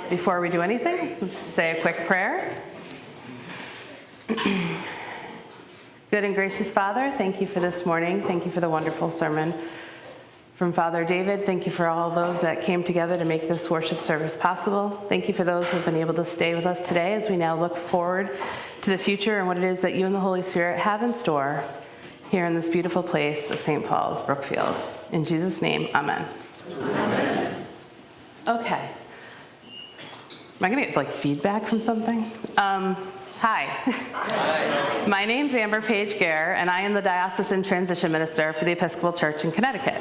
Before we do anything, let's say a quick prayer. Good and gracious Father, thank you for this morning. Thank you for the wonderful sermon from Father David. Thank you for all those that came together to make this worship service possible. Thank you for those who have been able to stay with us today as we now look forward to the future and what it is that you and the Holy Spirit have in store here in this beautiful place of St. Paul's, Brookfield. In Jesus' name, amen. Amen. Okay. Am I going to get feedback from something? Hi. Hi. My name's Amber Page Gehr, and I am the Diocesan Transition Minister for the Episcopal Church in Connecticut.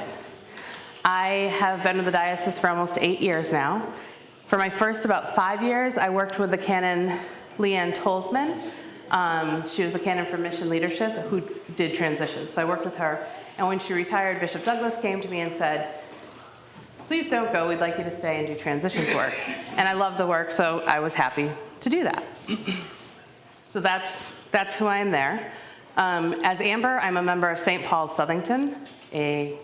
I have been with the diocese for almost 8 years now. For my first about 5 years, I worked with the Canon Leanne Tolsman. She was the Canon for Mission Leadership who did transition. So I worked with her. And when she retired, Bishop Douglas came to me and said, please don't go. We'd like you to stay and do transitions work. And I love the work, so I was happy to do that. So that's who I am there. As Amber, I'm a member of St. Paul's, Southington, a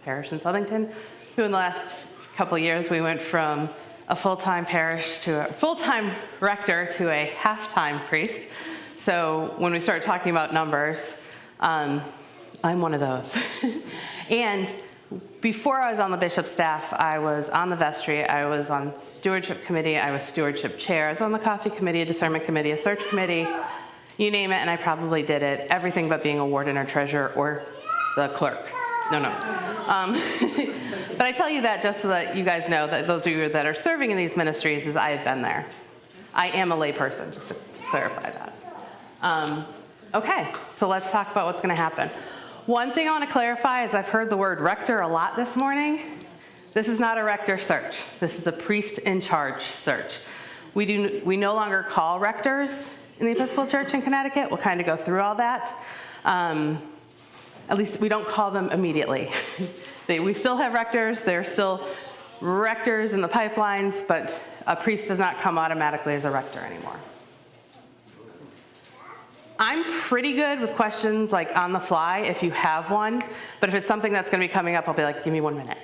parish in Southington, who in the last couple of years we went from a full-time parish to a full-time rector to a half-time priest. So when we start talking about numbers, I'm one of those. And before I was on the bishop's staff, I was on the vestry, I was on stewardship committee, I was stewardship chair, I was on the coffee committee, a discernment committee, a search committee, you name it, and I probably did it. Everything but being a warden or treasurer or the clerk. No. But I tell you that just so that you guys know that those of you that are serving in these ministries is I have been there. I am a layperson, just to clarify that. Okay, so let's talk about what's going to happen. One thing I want to clarify is I've heard the word rector a lot this morning. This is not a rector search. This is a priest in charge search. We no longer call rectors in the Episcopal Church in Connecticut. We'll kind of go through all that. At least we don't call them immediately. We still have rectors. There are still rectors in the pipelines, but a priest does not come automatically as a rector anymore. I'm pretty good with questions on the fly if you have one, but if it's something that's going to be coming up, I'll be like, give me 1 minute.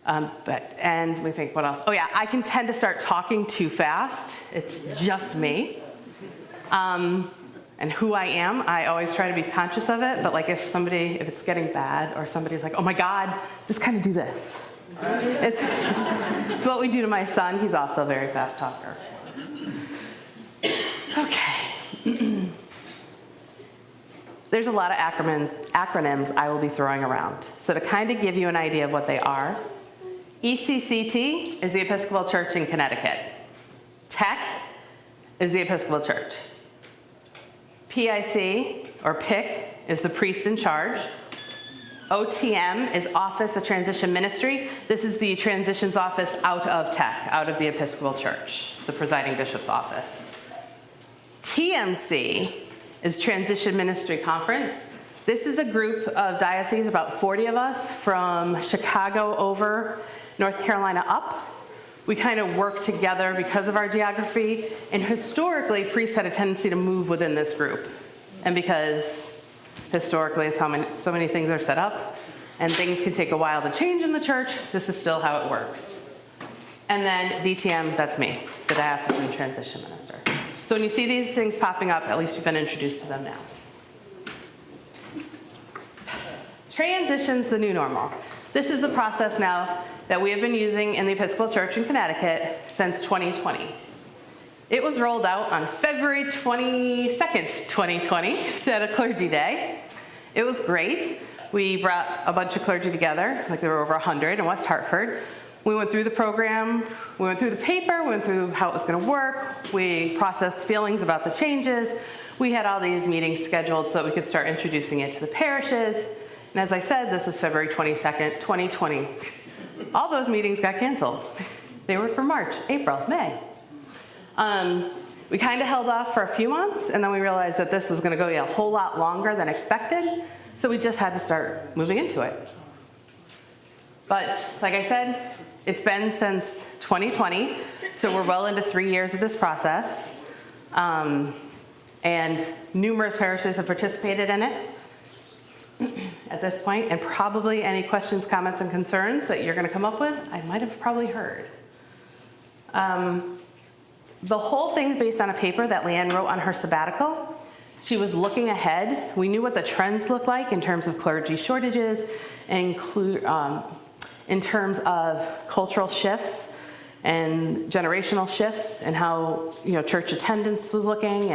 And we think, what else? Oh yeah, I can tend to start talking too fast. It's just me. And who I am, I always try to be conscious of it, but if it's getting bad or somebody's like, oh my God, just kind of do this. It's what we do to my son. He's also a very fast talker. Okay. There's a lot of acronyms I will be throwing around. So to kind of give you an idea of what they are, ECCT is the Episcopal Church in Connecticut. TEC is the Episcopal Church. PIC, or PIC, is the priest in charge. OTM is Office of Transition Ministry. This is the transitions office out of TEC, out of the Episcopal Church, the presiding bishop's office. TMC is Transition Ministry Conference. This is a group of dioceses, about 40 of us, from Chicago over, North Carolina up. We kind of work together because of our geography, and historically, priests had a tendency to move within this group. And because historically is how so many things are set up, and things can take a while to change in the church, this is still how it works. And then DTM, that's me, the Diocesan Transition Minister. So when you see these things popping up, at least you've been introduced to them now. Transition's the new normal. This is the process now that we have been using in the Episcopal Church in Connecticut since 2020. It was rolled out on February 22nd, 2020 at a clergy day. It was great. We brought a bunch of clergy together, there were over 100 in West Hartford. We went through the program, we went through the paper, we went through how it was going to work, we processed feelings about the changes. We had all these meetings scheduled so that we could start introducing it to the parishes. And as I said, this was February 22nd, 2020. All those meetings got canceled. They were for March, April, May. We kind of held off for a few months, and then we realized that this was going to go a whole lot longer than expected, so we just had to start moving into it. But like I said, it's been since 2020, so we're well into 3 years of this process, and numerous parishes have participated in it at this point, and probably any questions, comments, and concerns that you're going to come up with, I might have probably heard. The whole thing's based on a paper that Leanne wrote on her sabbatical. She was looking ahead. We knew what the trends looked like in terms of clergy shortages, in terms of cultural shifts and generational shifts, and how church attendance was looking,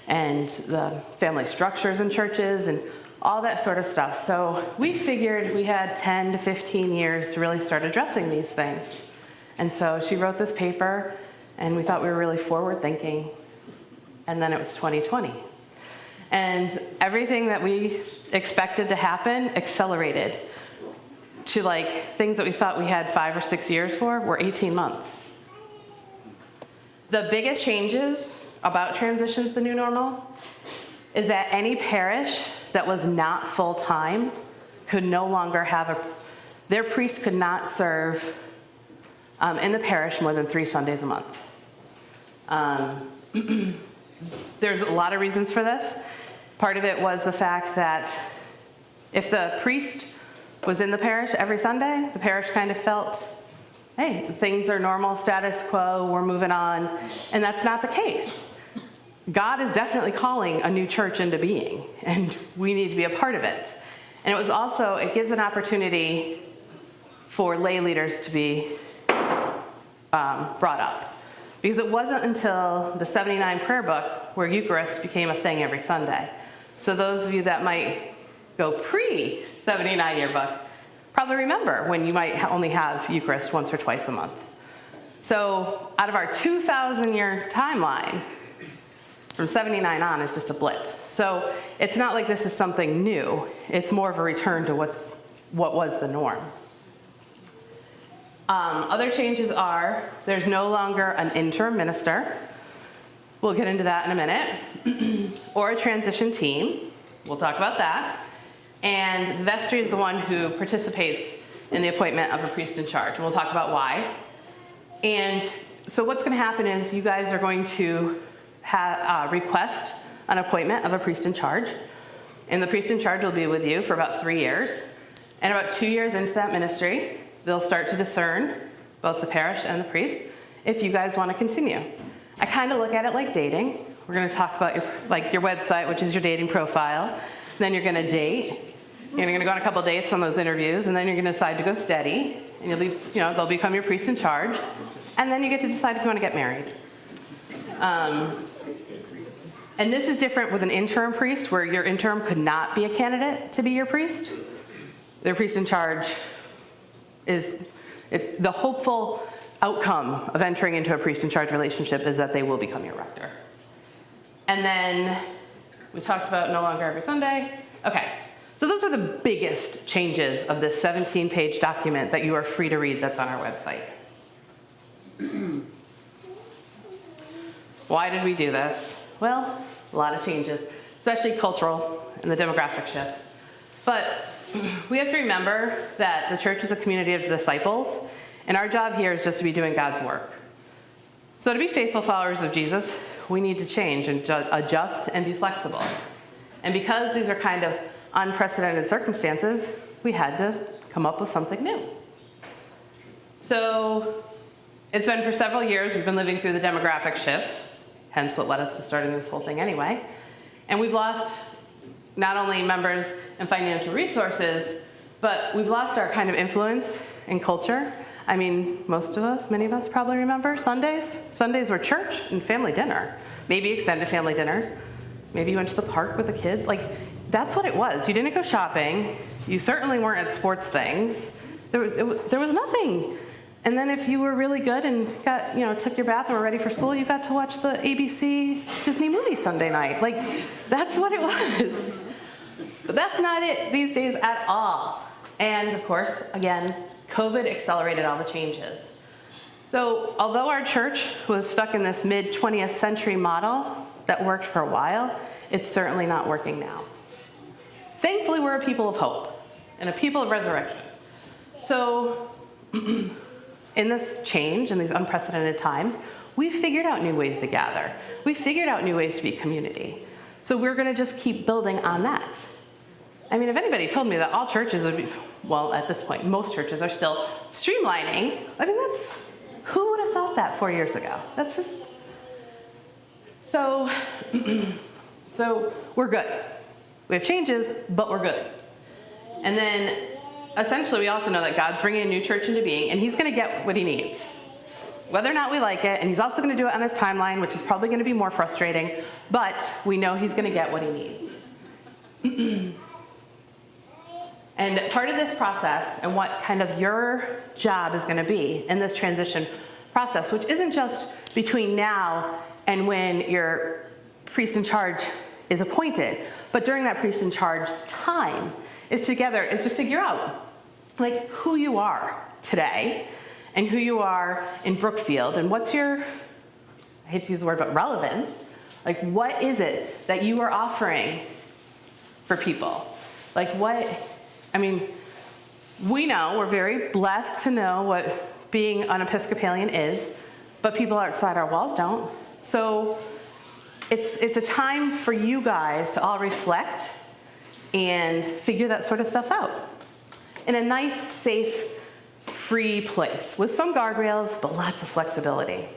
and the family structures in churches, and all that sort of stuff. So we figured we had 10 to 15 years to really start addressing these things. And so she wrote this paper, and we thought we were really forward thinking. And then it was 2020. And everything that we expected to happen accelerated to things that we thought we had 5 or 6 years for were 18 months. The biggest changes about transitions to the new normal is that any parish that was not full-time could no longer have their priest could not serve in the parish more than 3 Sundays a month. There's a lot of reasons for this. Part of it was the fact that if the priest was in the parish every Sunday, the parish kind of felt, hey, things are normal, status quo, we're moving on. And that's not the case. God is definitely calling a new church into being, and we need to be a part of it. And it gives an opportunity for lay leaders to be brought up. Because it wasn't until the 79 prayer book where Eucharist became a thing every Sunday. So those of you that might go pre-79 year book probably remember when you might only have Eucharist once or twice a month. So out of our 2,000 year timeline, from 79 on is just a blip. So it's not like this is something new. It's more of a return to what was the norm. Other changes are there's no longer an interim minister. We'll get into that in a minute. Or a transition team. We'll talk about that. And the vestry is the one who participates in the appointment of a priest in charge. And we'll talk about why. And so what's going to happen is you guys are going to request an appointment of a priest in charge. And the priest in charge will be with you for about 3 years. And about 2 years into that ministry, they'll start to discern, both the parish and the priest, if you guys want to continue. I kind of look at it like dating. We're going to talk about your website, which is your dating profile. Then you're going to date. And you're going to go on a couple dates on those interviews, and then you're going to decide to go steady. And they'll become your priest in charge. And then you get to decide if you want to get married. And this is different with an interim priest, where your interim could not be a candidate to be your priest. Their priest in charge is the hopeful outcome of entering into a priest in charge relationship is that they will become your rector. And then we talked about no longer every Sunday. Okay, so those are the biggest changes of this 17-page document that you are free to read that's on our website. Why did we do this? Well, a lot of changes, especially cultural and the demographic shifts. But we have to remember that the church is a community of disciples, and our job here is just to be doing God's work. So to be faithful followers of Jesus, we need to change and adjust and be flexible. And because these are kind of unprecedented circumstances, we had to come up with something new. So it's been for several years, we've been living through the demographic shifts, hence what led us to starting this whole thing anyway. And we've lost not only members and financial resources, but we've lost our kind of influence in culture. I mean, many of us probably remember Sundays. Sundays were church and family dinner, maybe extended family dinners. Maybe you went to the park with the kids. That's what it was. You didn't go shopping. You certainly weren't at sports things. There was nothing. And then if you were really good and took your bath and were ready for school, you got to watch the ABC Disney movie Sunday night. That's what it was. But that's not it these days at all. And of course, again, COVID accelerated all the changes. So although our church was stuck in this mid-20th century model that worked for a while, it's certainly not working now. Thankfully, we're a people of hope and a people of resurrection. So in this change, in these unprecedented times, we figured out new ways to gather. We figured out new ways to be community. So we're going to just keep building on that. I mean, if anybody told me that all churches would be, well, at this point, most churches are still streamlining, I mean, Who would have thought that 4 years ago? That's just, so we're good. We have changes, but we're good. And then essentially we also know that God's bringing a new church into being, and he's going to get what he needs, whether or not we like it. And he's also going to do it on his timeline, which is probably going to be more frustrating, but we know he's going to get what he needs. And part of this process and what kind of your job is going to be in this transition process, which isn't just between now and when your priest in charge is appointed, but during that priest in charge time is to figure out like who you are today and who you are in Brookfield, and what's your, I hate to use the word, but relevance. Like, what is it that you are offering for people? Like, what, I mean, we know, we're very blessed to know what being an Episcopalian is, but people outside our walls don't. So it's a time for you guys to all reflect and figure that sort of stuff out in a nice, safe, free place with some guardrails, but lots of flexibility.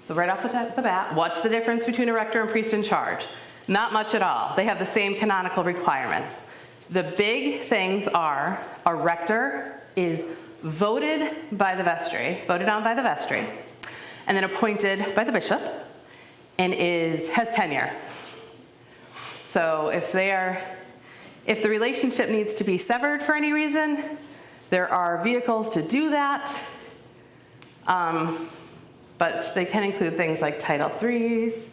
So right off the bat, what's the difference between a rector and priest in charge? Not much at all. They have the same canonical requirements. The big things are a rector is voted on by the vestry, and then appointed by the bishop, and has tenure. So if the relationship needs to be severed for any reason, there are vehicles to do that. But they can include things like Title IIIs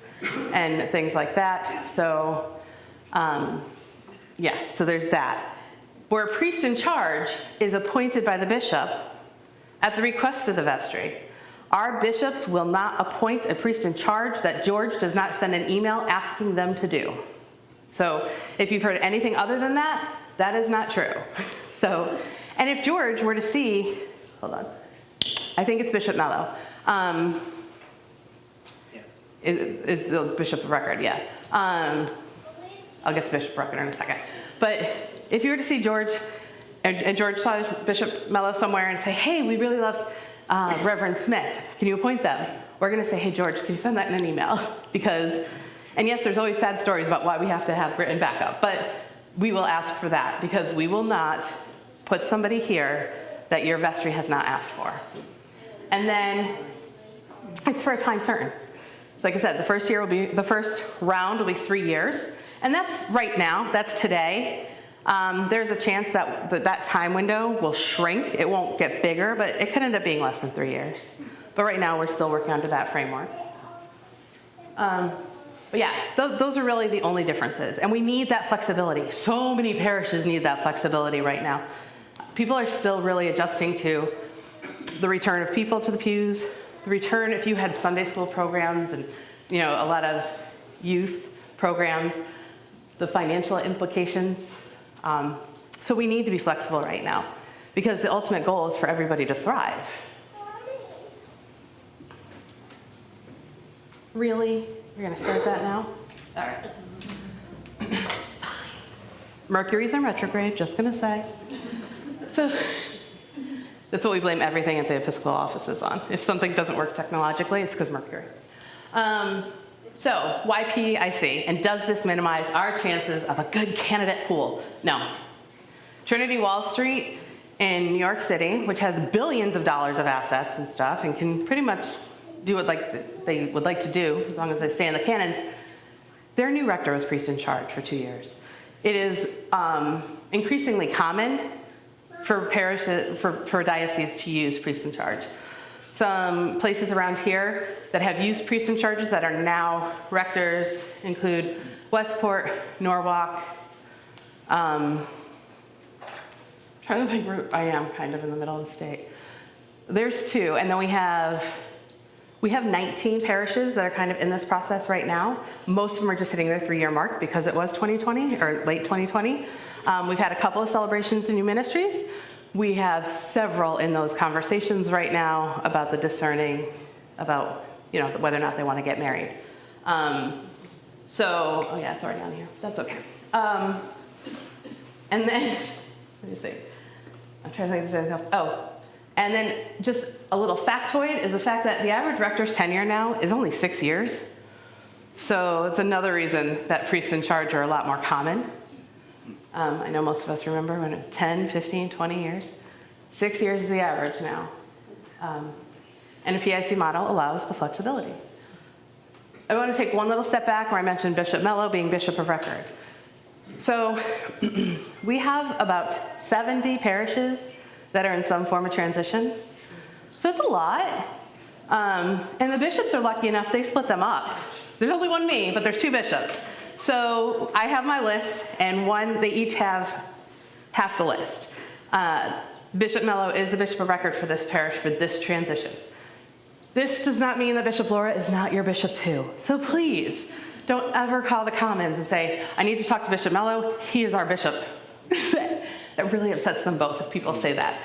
and things like that. So, so there's that. Where a priest in charge is appointed by the bishop at the request of the vestry. Our bishops will not appoint a priest in charge that George does not send an email asking them to do. So if you've heard anything other than that, that is not true. So, and if George were to see, hold on, I think it's Bishop Mello. Yes. Is the Bishop of Record, yeah. I'll get to Bishop of Record in a second. But if you were to see George, and George saw Bishop Mello somewhere and say, hey, we really love Reverend Smith, can you appoint them? We're gonna say, hey, George, can you send that in an email? Because, and yes, there's always sad stories about why we have to have written backup, but we will ask for that because we will not put somebody here that your vestry has not asked for. And then it's for a time certain. So like I said, the first round will be 3 years. And that's right now, that's today. There's a chance that that time window will shrink. It won't get bigger, but it could end up being less than 3 years. But right now, we're still working under that framework. But yeah, those are really the only differences. And we need that flexibility. So many parishes need that flexibility right now. People are still really adjusting to the return of people to the pews, the return if you had Sunday school programs and a lot of youth programs, the financial implications. So we need to be flexible right now because the ultimate goal is for everybody to thrive. Really? You're gonna start that now? All right. Fine. Mercury's in retrograde, just gonna say. So that's what we blame everything at the Episcopal offices on. If something doesn't work technologically, it's because Mercury. So why PIC? And does this minimize our chances of a good candidate pool? No. Trinity Wall Street in New York City, which has billions of dollars of assets and stuff and can pretty much do what they would like to do as long as they stay in the canons, their new rector was priest in charge for 2 years. It is increasingly common for parishes, for dioceses to use priest in charge. Some places around here that have used priest in charges that are now rectors include Westport, Norwalk. Trying to think where I am, kind of in the middle of the state. There's 2, and then we have 19 parishes that are kind of in this process right now. Most of them are just hitting their 3-year mark because it was 2020 or late 2020. We've had a couple of celebrations in new ministries. We have several in those conversations right now about the discerning, about whether or not they want to get married. Oh yeah, it's already on here. That's okay. And then, let me see. I'm trying to think if there's anything else. Oh, and then just a little factoid is the fact that the average rector's tenure now is only 6 years. So it's another reason that priests in charge are a lot more common. I know most of us remember when it was 10, 15, 20 years. 6 years is the average now. And a PIC model allows the flexibility. I want to take one little step back where I mentioned Bishop Mello being Bishop of Record. So we have about 70 parishes that are in some form of transition. So it's a lot. And the bishops are lucky enough, they split them up. There's only one me, but there's 2 bishops. So I have my list, and they each have half the list. Bishop Mello is the Bishop of Record for this parish for this transition. This does not mean that Bishop Laura is not your bishop too. So please, don't ever call the Commons and say, I need to talk to Bishop Mello, he is our bishop. That really upsets them both if people say that.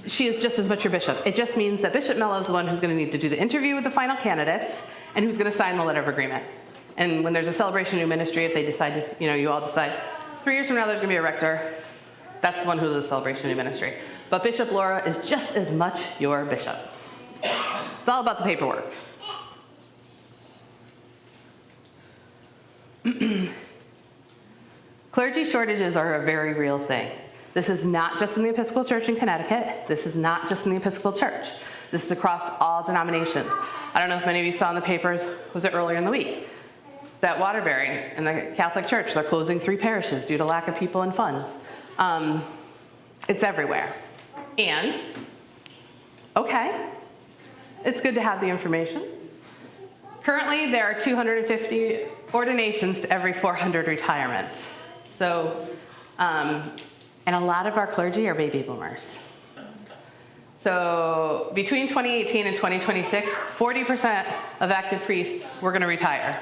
She is just as much your bishop. It just means that Bishop Mello is the one who's going to need to do the interview with the final candidates and who's going to sign the letter of agreement. And when there's a celebration of new ministry, if they decide, you all decide, 3 years from now there's going to be a rector, that's the one who does the celebration of new ministry. But Bishop Laura is just as much your bishop. It's all about the paperwork. Clergy shortages are a very real thing. This is not just in the Episcopal Church in Connecticut. This is not just in the Episcopal Church. This is across all denominations. I don't know if many of you saw in the papers, was it earlier in the week, that Waterbury and the Catholic Church, they're closing 3 parishes due to lack of people and funds. It's everywhere. And, okay, it's good to have the information. Currently, there are 250 ordinations to every 400 retirements. So, and a lot of our clergy are baby boomers. So between 2018 and 2026, 40% of active priests were going to retire.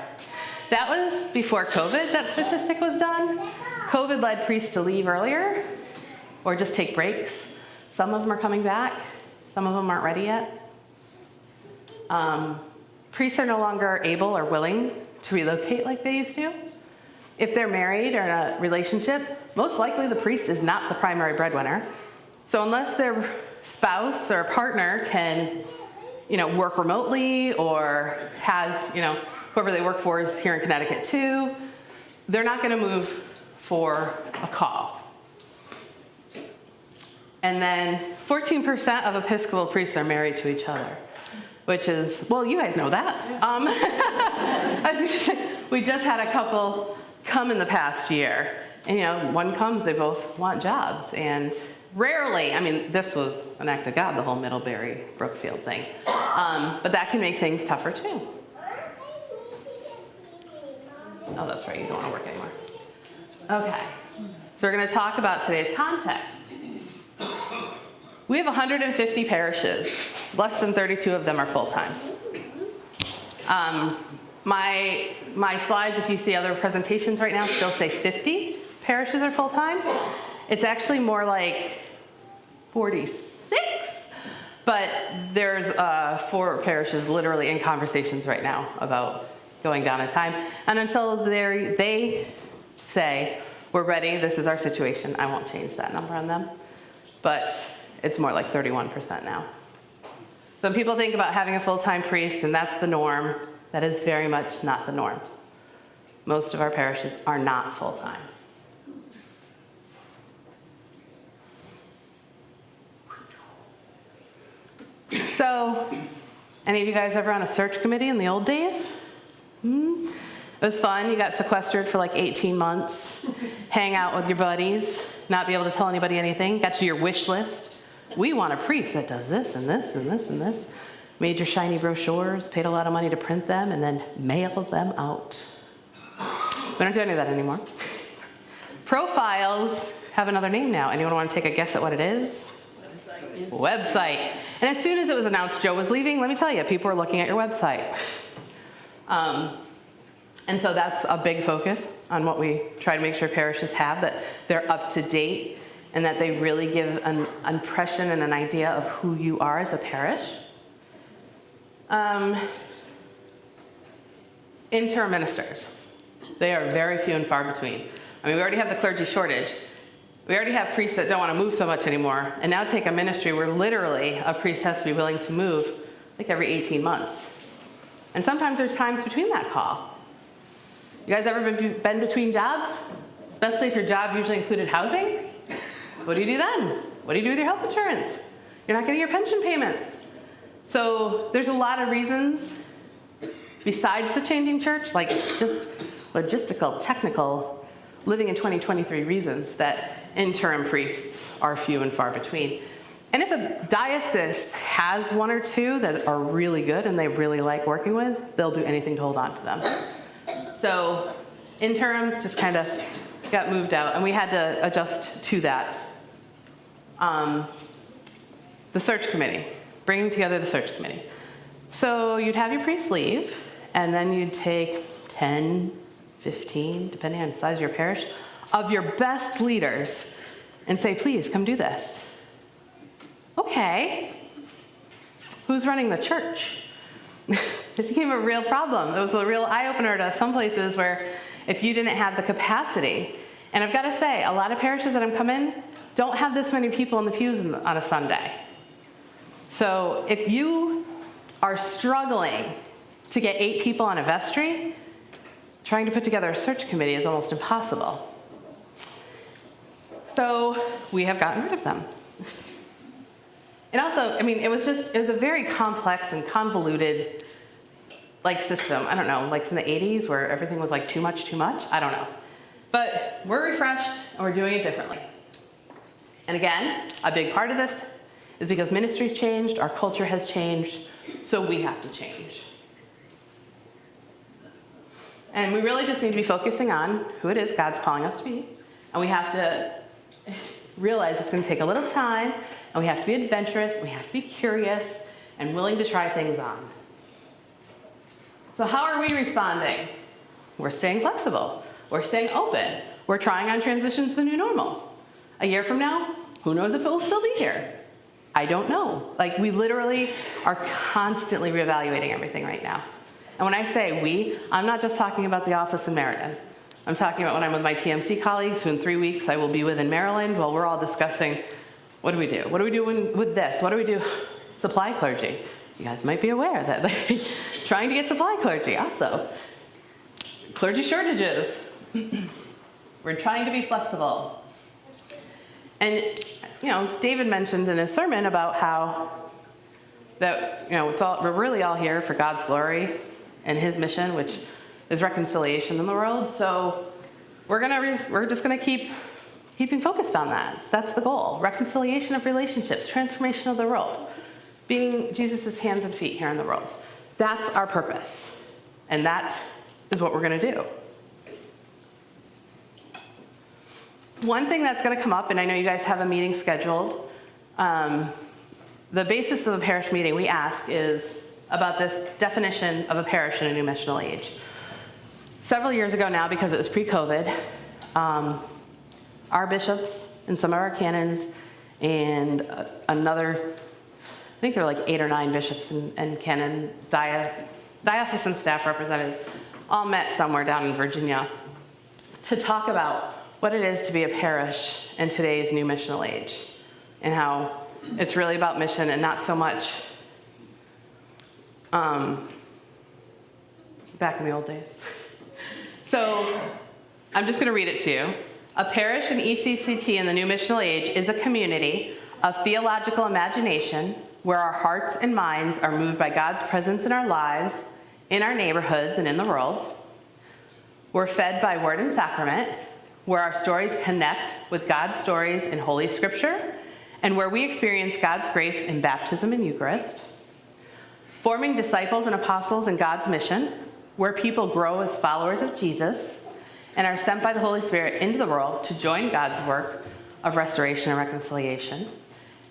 That was before COVID, that statistic was done. COVID led priests to leave earlier or just take breaks. Some of them are coming back. Some of them aren't ready yet. Priests are no longer able or willing to relocate like they used to. If they're married or in a relationship, most likely the priest is not the primary breadwinner. So unless their spouse or partner can, work remotely or has, whoever they work for is here in Connecticut too, they're not going to move for a call. And then 14% of Episcopal priests are married to each other, which is, well, you guys know that. We just had a couple come in the past year, and one comes, they both want jobs, and rarely, this was an act of God, the whole Middlebury Brookfield thing, but that can make things tougher too. Oh, that's right, you don't want to work anymore. Okay, so we're going to talk about today's context. We have 150 parishes. Less than 32 of them are full-time. My slides, if you see other presentations right now, still say 50 parishes are full-time. It's actually more like 46, but there's 4 parishes literally in conversations right now about going down in time. And until they say, we're ready, this is our situation, I won't change that number on them. But it's more like 31% now. So when people think about having a full-time priest and that's the norm, that is very much not the norm. Most of our parishes are not full-time. So, any of you guys ever on a search committee in the old days? It was fun. You got sequestered for like 18 months, hang out with your buddies, not be able to tell anybody anything, got you your wish list. We want a priest that does this and this and this and this. Made your shiny brochures, paid a lot of money to print them, and then mailed them out. We don't do any of that anymore. Profiles have another name now. Anyone want to take a guess at what it is? Website. And as soon as it was announced Joe was leaving, let me tell you, people were looking at your website. And so that's a big focus on what we try to make sure parishes have, that they're up to date and that they really give an impression and an idea of who you are as a parish. Interim ministers. They are very few and far between. We already have the clergy shortage. We already have priests that don't want to move so much anymore, and now take a ministry where literally a priest has to be willing to move like every 18 months. And sometimes there's times between that call. You guys ever been between jobs? Especially if your job usually included housing? What do you do then? What do you do with your health insurance? You're not getting your pension payments. So there's a lot of reasons besides the changing church, like just logistical, technical, living in 2023 reasons that interim priests are few and far between. And if a diocese has one or two that are really good and they really like working with, they'll do anything to hold on to them. So interims just kind of got moved out, and we had to adjust to that. The search committee, bringing together the search committee. So you'd have your priests leave, and then you'd take 10, 15, depending on the size of your parish, of your best leaders and say, please come do this. Okay, who's running the church? It became a real problem. It was a real eye-opener to some places where if you didn't have the capacity, and I've got to say, a lot of parishes that I'm coming don't have this many people in the pews on a Sunday. So if you are struggling to get 8 people on a vestry, trying to put together a search committee is almost impossible. So we have gotten rid of them. And also, I mean, it was a very complex and convoluted system. I don't know, like from the 80s where everything was like too much. I don't know. But we're refreshed and we're doing it differently. And again, a big part of this is because ministry's changed, our culture has changed, so we have to change. And we really just need to be focusing on who it is God's calling us to be. And we have to realize it's going to take a little time, and we have to be adventurous, and we have to be curious, and willing to try things on. So how are we responding? We're staying flexible. We're staying open. We're trying on transition to the new normal. A year from now, who knows if it will still be here? I don't know. We literally are constantly reevaluating everything right now. And when I say we, I'm not just talking about the office in Meriden. I'm talking about when I'm with my TMC colleagues, who in 3 weeks I will be with in Maryland, while we're all discussing, what do we do? What do we do with this? What do we do? Supply clergy. You guys might be aware that trying to get supply clergy also. Clergy shortages. We're trying to be flexible. And, David mentioned in his sermon about how that, we're really all here for God's glory and his mission, which is reconciliation in the world. So we're just gonna keeping focused on that. That's the goal. Reconciliation of relationships, transformation of the world, being Jesus' hands and feet here in the world. That's our purpose. And that is what we're gonna do. One thing that's going to come up, and I know you guys have a meeting scheduled, the basis of a parish meeting we ask is about this definition of a parish in a new missional age. Several years ago now, because it was pre-COVID, our bishops and some of our canons and another, I think there were like 8 or 9 bishops and canon diocesan staff represented, all met somewhere down in Virginia to talk about what it is to be a parish in today's new missional age, and how it's really about mission and not so much back in the old days. So I'm just going to read it to you. A parish in ECCT in the new missional age is a community of theological imagination where our hearts and minds are moved by God's presence in our lives, in our neighborhoods, and in the world. We're fed by word and sacrament, where our stories connect with God's stories in Holy Scripture, and where we experience God's grace in baptism and Eucharist. Forming disciples and apostles in God's mission, where people grow as followers of Jesus and are sent by the Holy Spirit into the world to join God's work of restoration and reconciliation,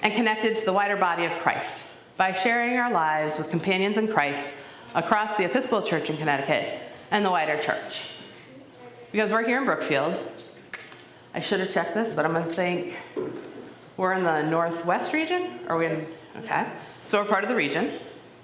and connected to the wider body of Christ by sharing our lives with companions in Christ across the Episcopal Church in Connecticut and the wider church. Because we're here in Brookfield, I should have checked this, but I'm going to think we're in the Northwest region? Are we in? Okay. So we're part of the region,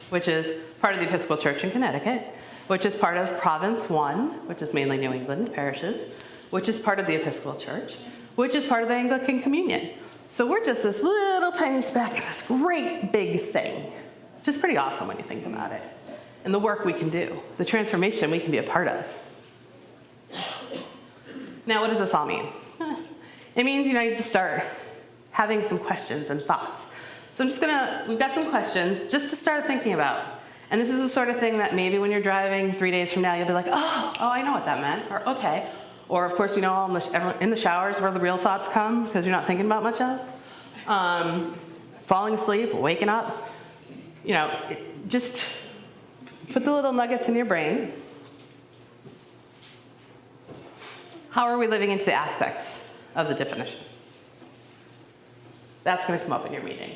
which is part of the Episcopal Church in Connecticut, which is part of Province 1, which is mainly New England parishes, which is part of the Episcopal Church, which is part of the Anglican Communion. So we're just this little tiny speck in this great big thing, which is pretty awesome when you think about it. And the work we can do, the transformation we can be a part of. Now, what does this all mean? It means you need to start having some questions and thoughts. So we've got some questions just to start thinking about. And this is the sort of thing that maybe when you're driving 3 days from now, you'll be like, oh, I know what that meant, or okay. Or of course, all in the showers where the real thoughts come because you're not thinking about much else. Falling asleep, waking up, just put the little nuggets in your brain. How are we living into the aspects of the definition? That's going to come up in your meeting.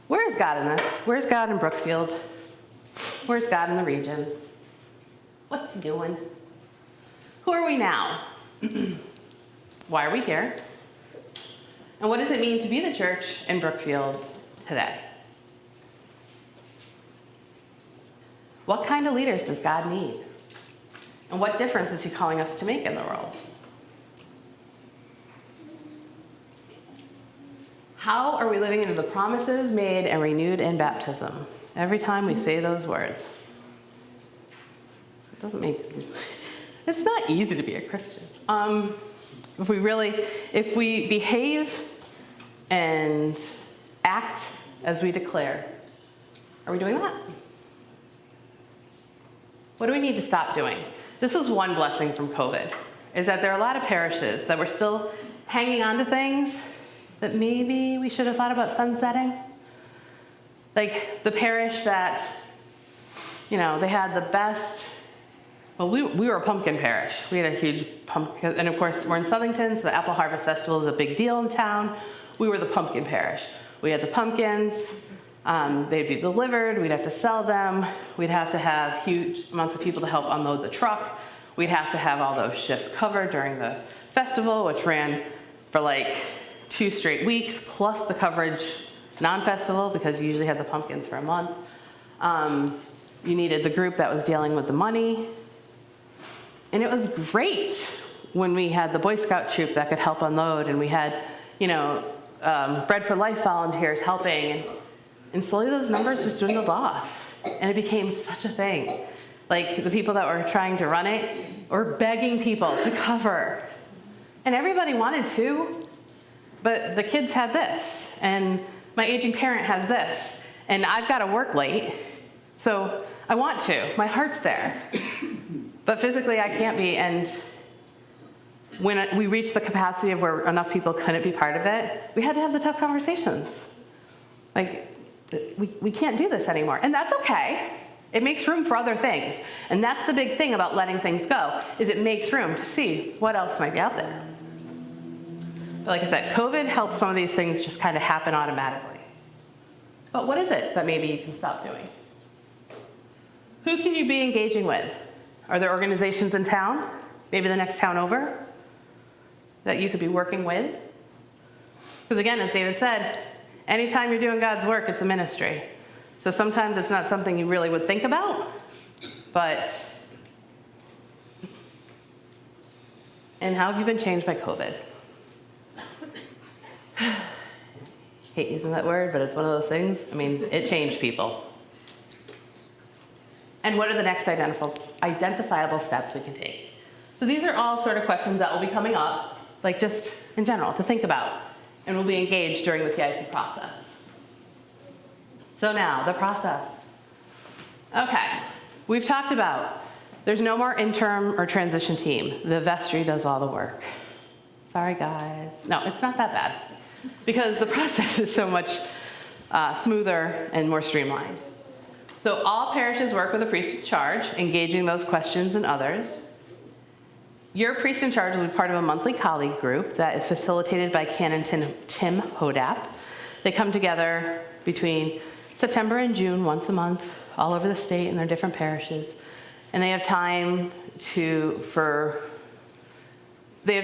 Where is God in this? Where's God in Brookfield? Where's God in the region? What's he doing? Who are we now? Why are we here? And what does it mean to be the church in Brookfield today? What kind of leaders does God need? And what difference is he calling us to make in the world? How are we living into the promises made and renewed in baptism? Every time we say those words. It's not easy to be a Christian. If we behave and act as we declare, are we doing that? What do we need to stop doing? This was one blessing from COVID, is that there are a lot of parishes that were still hanging on to things that maybe we should have thought about sunsetting. Like the parish that, they had the best, well, we were a pumpkin parish. We had a huge pumpkin, and of course we're in Southington, so the Apple Harvest Festival is a big deal in town. We were the pumpkin parish. We had the pumpkins, they'd be delivered, we'd have to sell them, we'd have to have huge amounts of people to help unload the truck, we'd have to have all those shifts covered during the festival, which ran for like 2 straight weeks, plus the coverage non-festival, because you usually have the pumpkins for a month. You needed the group that was dealing with the money. And it was great when we had the Boy Scout troop that could help unload, and we had, Bread for Life volunteers helping. And slowly those numbers just dwindled off. And it became such a thing. Like the people that were trying to run it were begging people to cover. And everybody wanted to. But the kids had this, and my aging parent has this, and I've got to work late, so I want to. My heart's there. But physically, I can't be, and when we reached the capacity of where enough people couldn't be part of it, we had to have the tough conversations. Like, we can't do this anymore, and that's okay. It makes room for other things, and that's the big thing about letting things go, is it makes room to see what else might be out there. But like I said, COVID helped some of these things just kind of happen automatically. But what is it that maybe you can stop doing? Who can you be engaging with? Are there organizations in town, maybe the next town over, that you could be working with? Because again, as David said, anytime you're doing God's work, it's a ministry. So sometimes it's not something you really would think about, but... And how have you been changed by COVID? Hate using that word, but it's one of those things. It changed people. And what are the next identifiable steps we can take? So these are all sort of questions that will be coming up, like just in general, to think about, and will be engaged during the PIC process. So now, the process. Okay, we've talked about there's no more interim or transition team. The vestry does all the work. Sorry, guys. No, it's not that bad, because the process is so much smoother and more streamlined. So all parishes work with a priest in charge, engaging those questions and others. Your priest in charge will be part of a monthly colleague group that is facilitated by Canon Tim Hodap. They come together between September and June once a month, all over the state in their different parishes. And they have time to be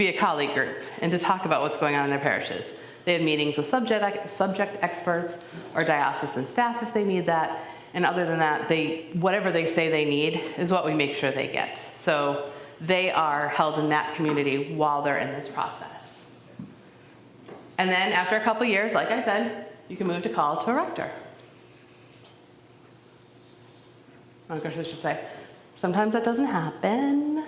a colleague group and to talk about what's going on in their parishes. They have meetings with subject experts or diocesan staff if they need that. And other than that, whatever they say they need is what we make sure they get. So they are held in that community while they're in this process. And then after a couple years, like I said, you can move to call to a rector. I guess I should say, sometimes that doesn't happen.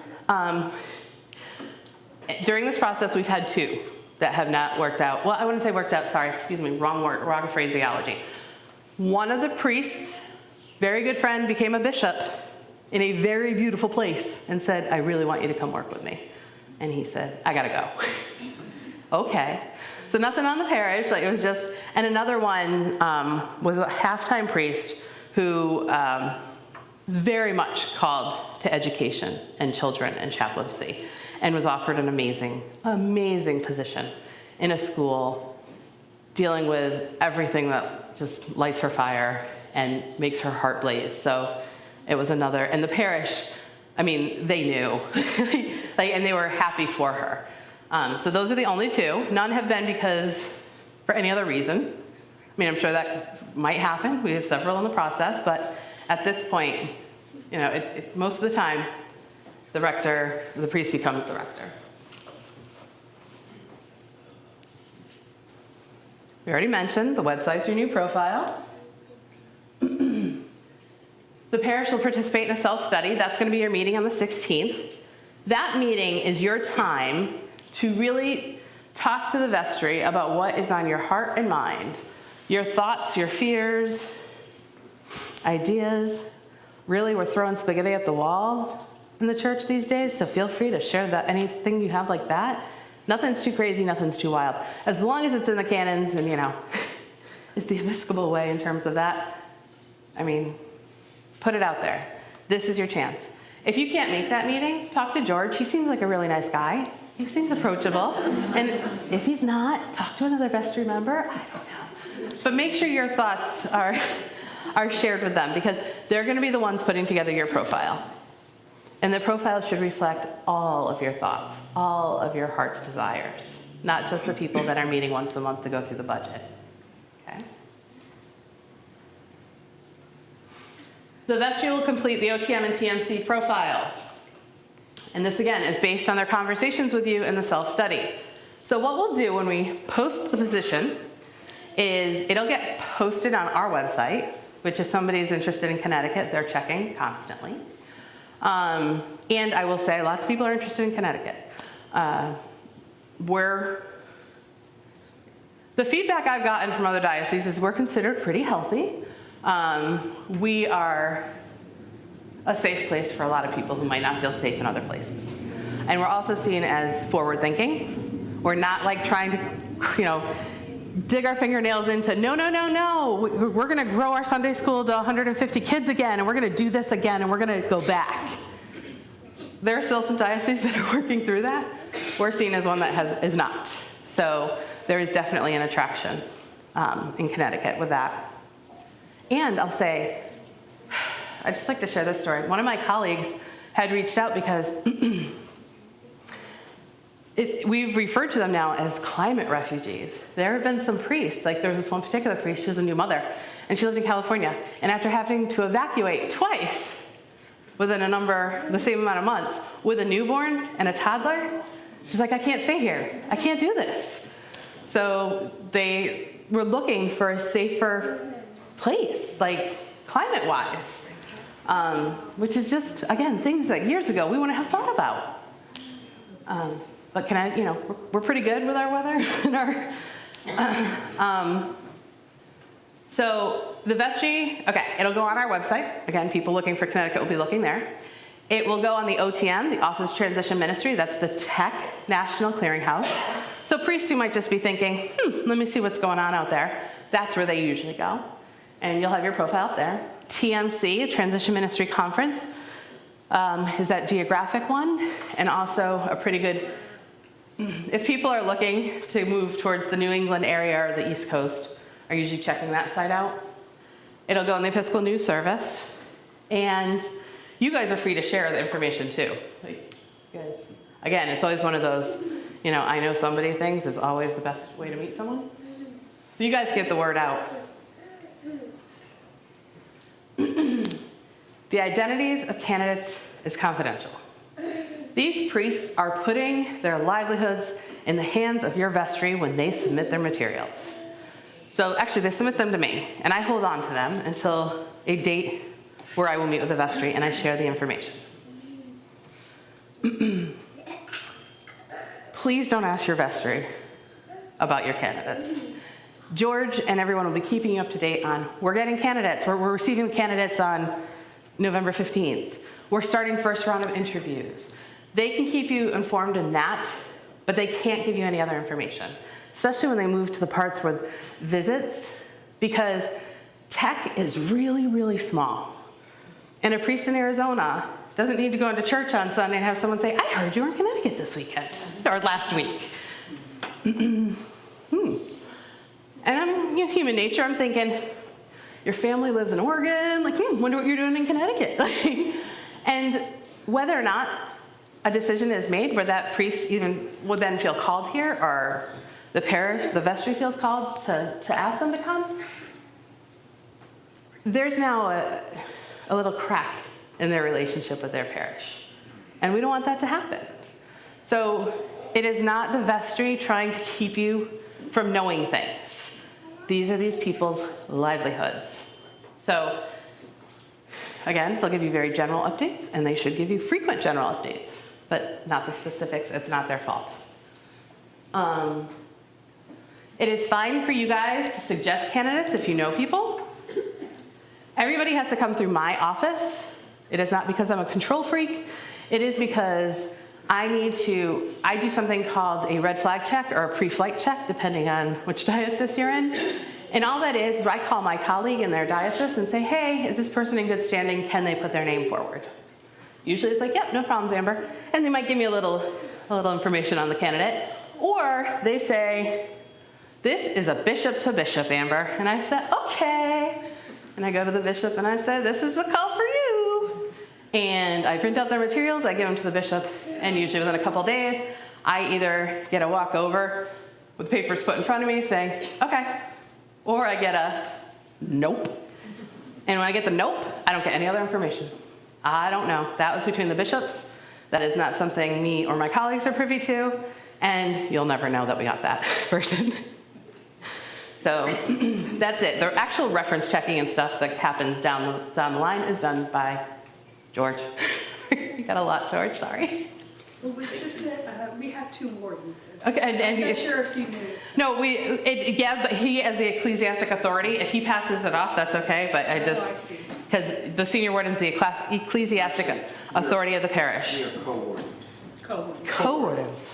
During this process, we've had 2 that have not worked out. Well, I wouldn't say worked out, sorry, excuse me, wrong word, wrong phraseology. One of the priests, very good friend, became a bishop in a very beautiful place and said, I really want you to come work with me. And he said, I gotta go. Okay. So nothing on the parish, like it was just, and another one was a half-time priest who was very much called to education and children and chaplaincy, and was offered an amazing, amazing position in a school dealing with everything that just lights her fire and makes her heart blaze. So it was another, and the parish, I mean, they knew, and they were happy for her. So those are the only 2. None have been because, for any other reason. I mean, I'm sure that might happen. We have several in the process, but at this point, you know, most of the time, the rector, the priest becomes the rector. We already mentioned the website's your new profile. The parish will participate in a self-study. That's going to be your meeting on the 16th. That meeting is your time to really talk to the vestry about what is on your heart and mind, your thoughts, your fears, ideas. Really, we're throwing spaghetti at the wall in the church these days, so feel free to share that, anything you have like that. Nothing's too crazy, nothing's too wild. As long as it's in the canons and, you know, it's the Episcopal way in terms of that. I mean, put it out there. This is your chance. If you can't make that meeting, talk to George. He seems like a really nice guy. He seems approachable. And if he's not, talk to another vestry member. I don't know. But make sure your thoughts are shared with them, because they're going to be the ones putting together your profile. And the profile should reflect all of your thoughts, all of your heart's desires, not just the people that are meeting once a month to go through the budget. Okay? The vestry will complete the OTM and TMC profiles. And this, again, is based on their conversations with you in the self-study. So what we'll do when we post the position is it'll get posted on our website, which if somebody's interested in Connecticut, they're checking constantly. And I will say lots of people are interested in Connecticut. The feedback I've gotten from other dioceses is we're considered pretty healthy. We are a safe place for a lot of people who might not feel safe in other places. And we're also seen as forward-thinking. We're not like trying to, dig our fingernails into, no. We're going to grow our Sunday school to 150 kids again, and we're going to do this again, and we're going to go back. There are still some dioceses that are working through that. We're seen as one that is not. So there is definitely an attraction in Connecticut with that. And I'll say, I'd just like to share this story. One of my colleagues had reached out because we've referred to them now as climate refugees. There have been some priests, like there was this one particular priest, she was a new mother, and she lived in California. And after having to evacuate twice within the same amount of months, with a newborn and a toddler, she's like, I can't stay here. I can't do this. So they were looking for a safer place, like climate-wise, which is just, again, things that years ago we wouldn't have thought about. But we're pretty good with our weather and so the vestry, it'll go on our website. Again, people looking for Connecticut will be looking there. It will go on the OTM, the Office of Transition Ministry. That's the Tech National Clearinghouse. So priests who might just be thinking, let me see what's going on out there. That's where they usually go. And you'll have your profile up there. TMC, Transition Ministry Conference, is that geographic one. And also a pretty good, if people are looking to move towards the New England area or the East Coast, are usually checking that site out. It'll go in the Episcopal News Service. And you guys are free to share the information too. Like, you guys, again, it's always one of those, I know somebody things is always the best way to meet someone. So you guys get the word out. The identities of candidates is confidential. These priests are putting their livelihoods in the hands of your vestry when they submit their materials. So actually, they submit them to me, and I hold on to them until a date where I will meet with the vestry and I share the information. Please don't ask your vestry about your candidates. George and everyone will be keeping you up to date on, we're getting candidates, we're receiving candidates on November 15th. We're starting first round of interviews. They can keep you informed in that, but they can't give you any other information, especially when they move to the parts where visits, because tech is really, really small. And a priest in Arizona doesn't need to go into church on Sunday and have someone say, I heard you were in Connecticut this weekend, or last week. And I'm, human nature, I'm thinking, your family lives in Oregon, wonder what you're doing in Connecticut. And whether or not a decision is made where that priest even would then feel called here, or the parish, the vestry feels called to ask them to come, there's now a little crack in their relationship with their parish. And we don't want that to happen. So it is not the vestry trying to keep you from knowing things. These are these people's livelihoods. So again, they'll give you very general updates, and they should give you frequent general updates, but not the specifics. It's not their fault. It is fine for you guys to suggest candidates if you know people. Everybody has to come through my office. It is not because I'm a control freak. It is because I do something called a red flag check or a pre-flight check, depending on which diocese you're in. And all that is I call my colleague in their diocese and say, hey, is this person in good standing? Can they put their name forward? Usually it's like, yep, no problems, Amber. And they might give me a little information on the candidate. Or they say, this is a bishop to bishop, Amber. And I said, okay. And I go to the bishop and I say, this is a call for you. And I print out their materials, I give them to the bishop, and usually within a couple days, I either get a walk over with papers put in front of me saying, okay, or I get a nope. And when I get the nope, I don't get any other information. I don't know. That was between the bishops. That is not something me or my colleagues are privy to, and you'll never know that we got that person. So that's it. The actual reference checking and stuff that happens down the line is done by George. You got a lot, George, sorry. Well, we have two wardens. Okay, and I'm not sure if you knew. No, but he, as the ecclesiastic authority, if he passes it off, that's okay, but I see. Because the senior warden's the ecclesiastic authority of the parish. We are co-wardens. Co-wardens.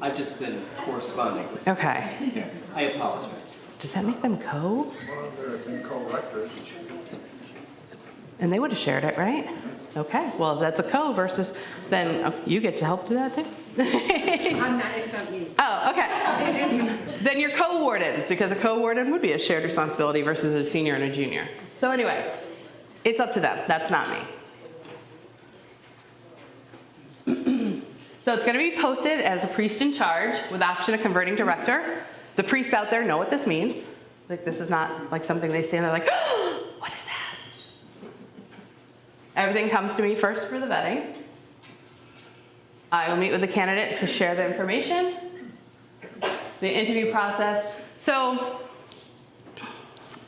I've just been corresponding with Okay. Yeah, I apologize. Does that make them co? Well, they're co-rectors. And they would have shared it, right? Okay, well, that's a co versus, then you get to help do that too? I'm not, it's not me. Oh, okay. Then you're co-wardens, because a co-warden would be a shared responsibility versus a senior and a junior. So anyway, it's up to them. That's not me. So it's going to be posted as a priest in charge with option of converting to rector. The priests out there know what this means. Like, this is not like something they say and they're like, oh, what is that? Everything comes to me first for the vetting. I will meet with the candidate to share the information, the interview process. So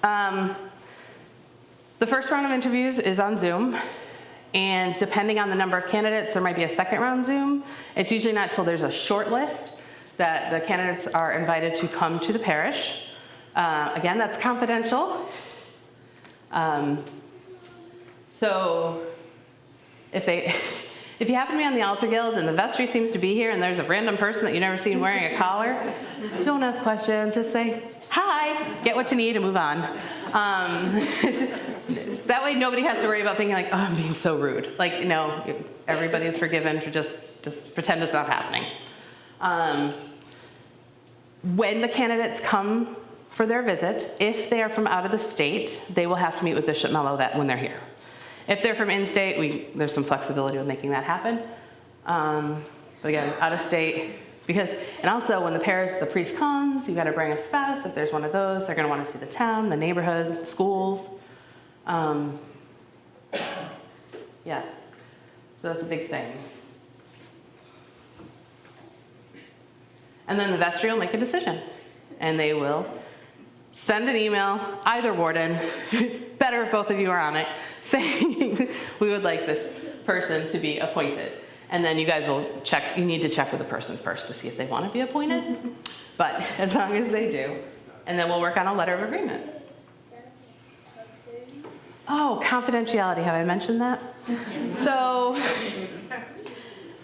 the first round of interviews is on Zoom. And depending on the number of candidates, there might be a second round Zoom. It's usually not till there's a short list that the candidates are invited to come to the parish. Again, that's confidential. So if you happen to be on the altar guild and the vestry seems to be here and there's a random person that you've never seen wearing a collar, don't ask questions, just say, hi, get what you need and move on. That way nobody has to worry about thinking like, oh, I'm being so rude. Like, no, everybody's forgiven for just pretend it's not happening. When the candidates come for their visit, if they are from out of the state, they will have to meet with Bishop Mello when they're here. If they're from in-state, there's some flexibility with making that happen. But again, out of state, and also when the priest comes, you got to bring a spouse. If there's one of those, they're going to want to see the town, the neighborhood, schools. Yeah, so that's a big thing. And then the vestry will make a decision. And they will send an email, either warden, better if both of you are on it, saying we would like this person to be appointed. And then you guys will check, you need to check with the person first to see if they want to be appointed. But as long as they do, and then we'll work on a letter of agreement. Oh, confidentiality, have I mentioned that? So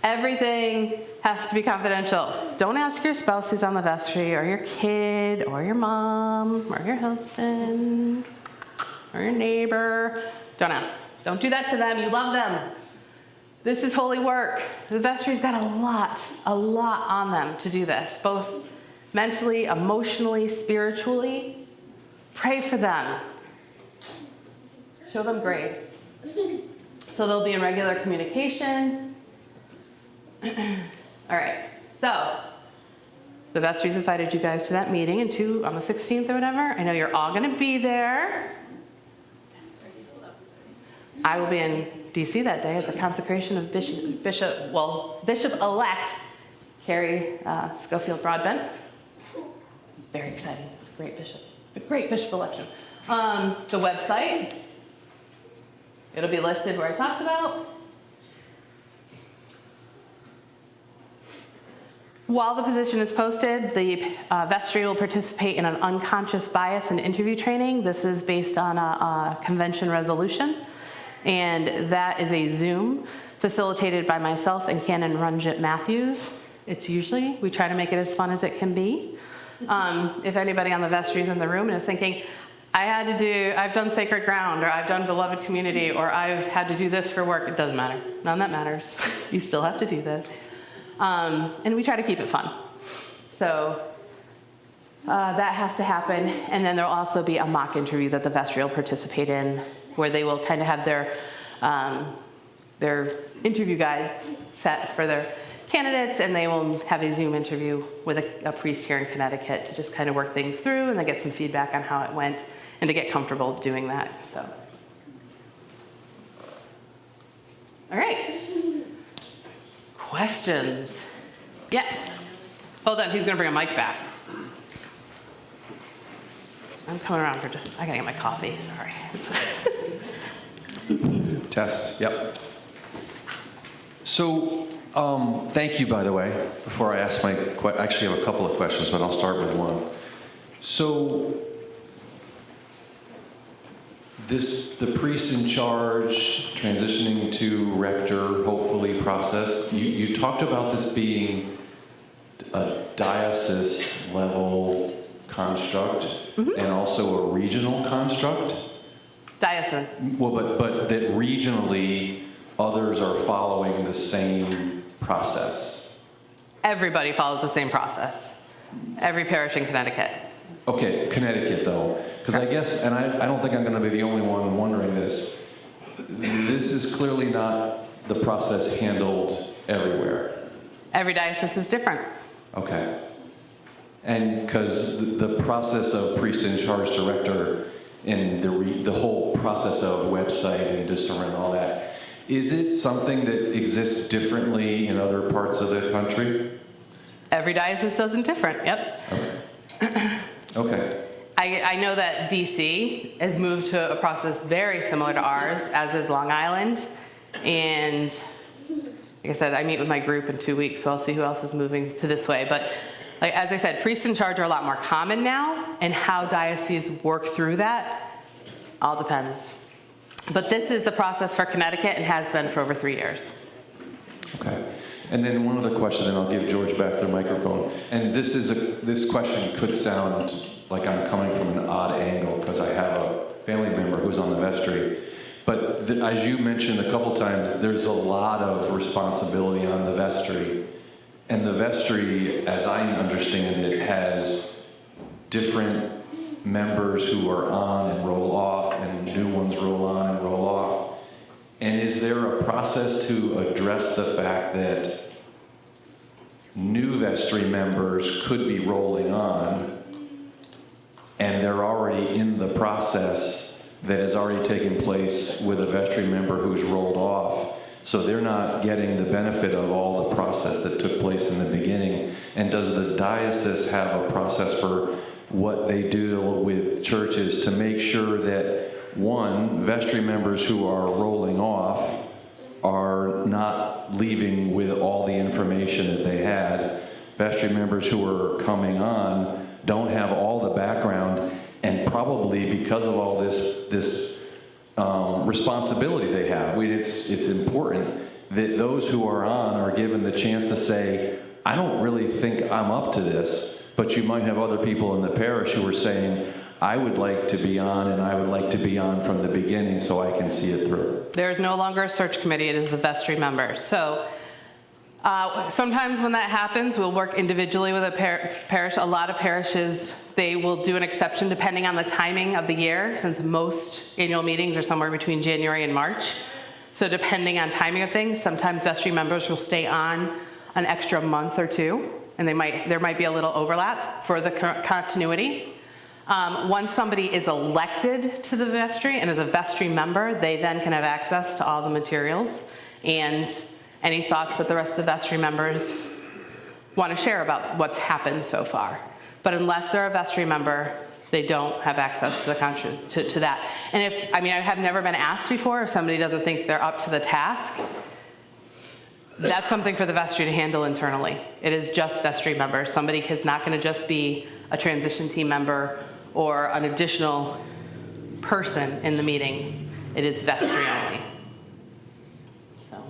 everything has to be confidential. Don't ask your spouse who's on the vestry, or your kid, or your mom, or your husband, or your neighbor. Don't ask. Don't do that to them. You love them. This is holy work. The vestry's got a lot on them to do this, both mentally, emotionally, spiritually. Pray for them. Show them grace. So they'll be in regular communication. All right, so the vestry's invited you guys to that meeting on the 16th or whatever. I know you're all gonna be there. I will be in DC that day at the consecration of Bishop-elect Carrie Schofield Broadbent. It's very exciting. It's a great bishop election. The website, it'll be listed where I talked about. While the position is posted, the vestry will participate in an unconscious bias and interview training. This is based on a convention resolution, and that is a Zoom facilitated by myself and Canon Runjit Matthews. We try to make it as fun as it can be. If anybody on the vestry is in the room and is thinking, I've done Sacred Ground, or I've done Beloved Community, or I've had to do this for work, it doesn't matter. None that matters. You still have to do this. And we try to keep it fun. So that has to happen. And then there'll also be a mock interview that the vestry will participate in, where they will kind of have their interview guides set for their candidates, and they will have a Zoom interview with a priest here in Connecticut to just kind of work things through and then get some feedback on how it went and to get comfortable doing that. So, all right. Questions? Yes. Hold on, he's gonna bring a mic back. I'm coming around I gotta get my coffee, sorry. Test, yep. So, thank you, by the way. Before I ask I actually have a couple of questions, but I'll start with one. So, the priest in charge, transitioning to rector, hopefully process, you talked about this being a diocese level construct, and also a regional construct? Diocese. Well, but that regionally, others are following the same process. Everybody follows the same process. Every parish in Connecticut. Okay, Connecticut though, because I guess, and I don't think I'm going to be the only one wondering this. This is clearly not the process handled everywhere. Every diocese is different. Okay. And because the process of priest in charge to rector and the whole process of website and discernment and all that, is it something that exists differently in other parts of the country? Every diocese does it different, yep. Okay. Okay. I know that DC has moved to a process very similar to ours, as is Long Island. And like I said, I meet with my group in 2 weeks, so I'll see who else is moving to this way. But like, as I said, priests in charge are a lot more common now, and how dioceses work through that all depends. But this is the process for Connecticut and has been for over 3 years. Okay. And then one other question, and I'll give George back the microphone. And this question could sound like I'm coming from an odd angle because I have a family member who's on the vestry. But as you mentioned a couple times, there's a lot of responsibility on the vestry. And the vestry, as I understand it, has different members who are on and roll off, and new ones roll on and roll off. And is there a process to address the fact that new vestry members could be rolling on and they're already in the process that has already taken place with a vestry member who's rolled off? So they're not getting the benefit of all the process that took place in the beginning. And does the diocese have a process for what they do with churches to make sure that, one, vestry members who are rolling off are not leaving with all the information that they had, vestry members who are coming on don't have all the background, and probably because of all this responsibility they have, it's important that those who are on are given the chance to say, I don't really think I'm up to this, but you might have other people in the parish who are saying, I would like to be on, and I would like to be on from the beginning so I can see it through. There's no longer a search committee, it is the vestry members. So sometimes when that happens, we'll work individually with a parish. A lot of parishes, they will do an exception depending on the timing of the year, since most annual meetings are somewhere between January and March. So depending on timing of things, sometimes vestry members will stay on an extra month or two, and there might be a little overlap for the continuity. Once somebody is elected to the vestry and is a vestry member, they then can have access to all the materials and any thoughts that the rest of the vestry members want to share about what's happened so far. But unless they're a vestry member, they don't have access to that. And I have never been asked before if somebody doesn't think they're up to the task. That's something for the vestry to handle internally. It is just vestry members. Somebody is not going to just be a transition team member or an additional person in the meetings. It is vestry only. So.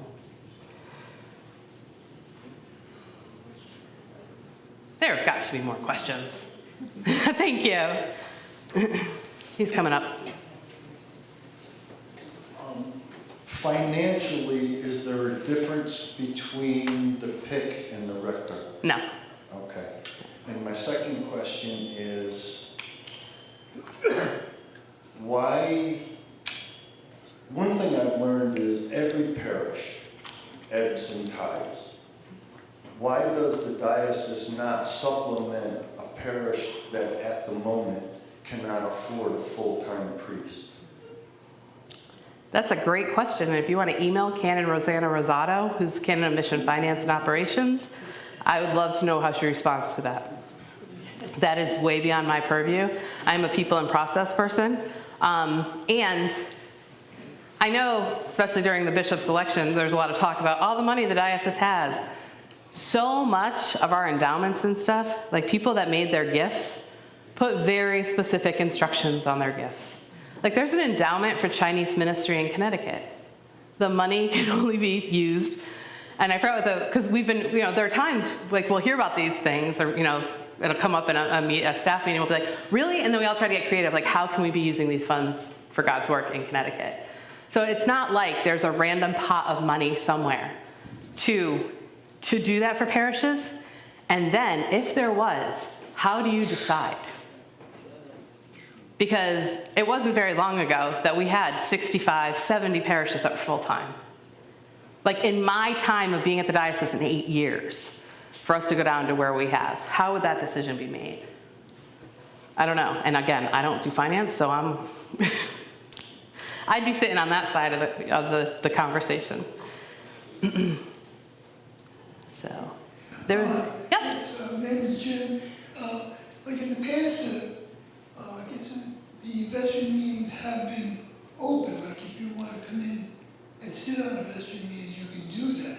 There have got to be more questions. Thank you. He's coming up. Financially, is there a difference between the PIC and the Rector? No. Okay. And my second question is, why, one thing I've learned is every parish ebbs and tithes. Why does the diocese not supplement a parish that at the moment cannot afford a full-time priest? That's a great question. And if you want to email Canon Rosanna Rosato, who's Canon of Mission Finance and Operations, I would love to know how she responds to that. That is way beyond my purview. I'm a people and process person. And I know, especially during the bishop's election, there's a lot of talk about all the money the diocese has. So much of our endowments and stuff, like people that made their gifts, put very specific instructions on their gifts. Like there's an endowment for Chinese ministry in Connecticut. The money can only be used, and I forgot what because we've been, there are times like we'll hear about these things, or it'll come up in a staff meeting. We'll be like, really? And then we all try to get creative, like how can we be using these funds for God's work in Connecticut? So it's not like there's a random pot of money somewhere to do that for parishes. And then if there was, how do you decide? Because it wasn't very long ago that we had 65, 70 parishes that were full-time. Like in my time of being at the diocese in 8 years, for us to go down to where we have, how would that decision be made? I don't know. And again, I don't do finance, so I'd be sitting on that side of the conversation. So, there was, yep. Yes, my name is Jim. Like in the past, I guess the vestry meetings have been open. Like if you want to come in and sit on a vestry meeting, you can do that.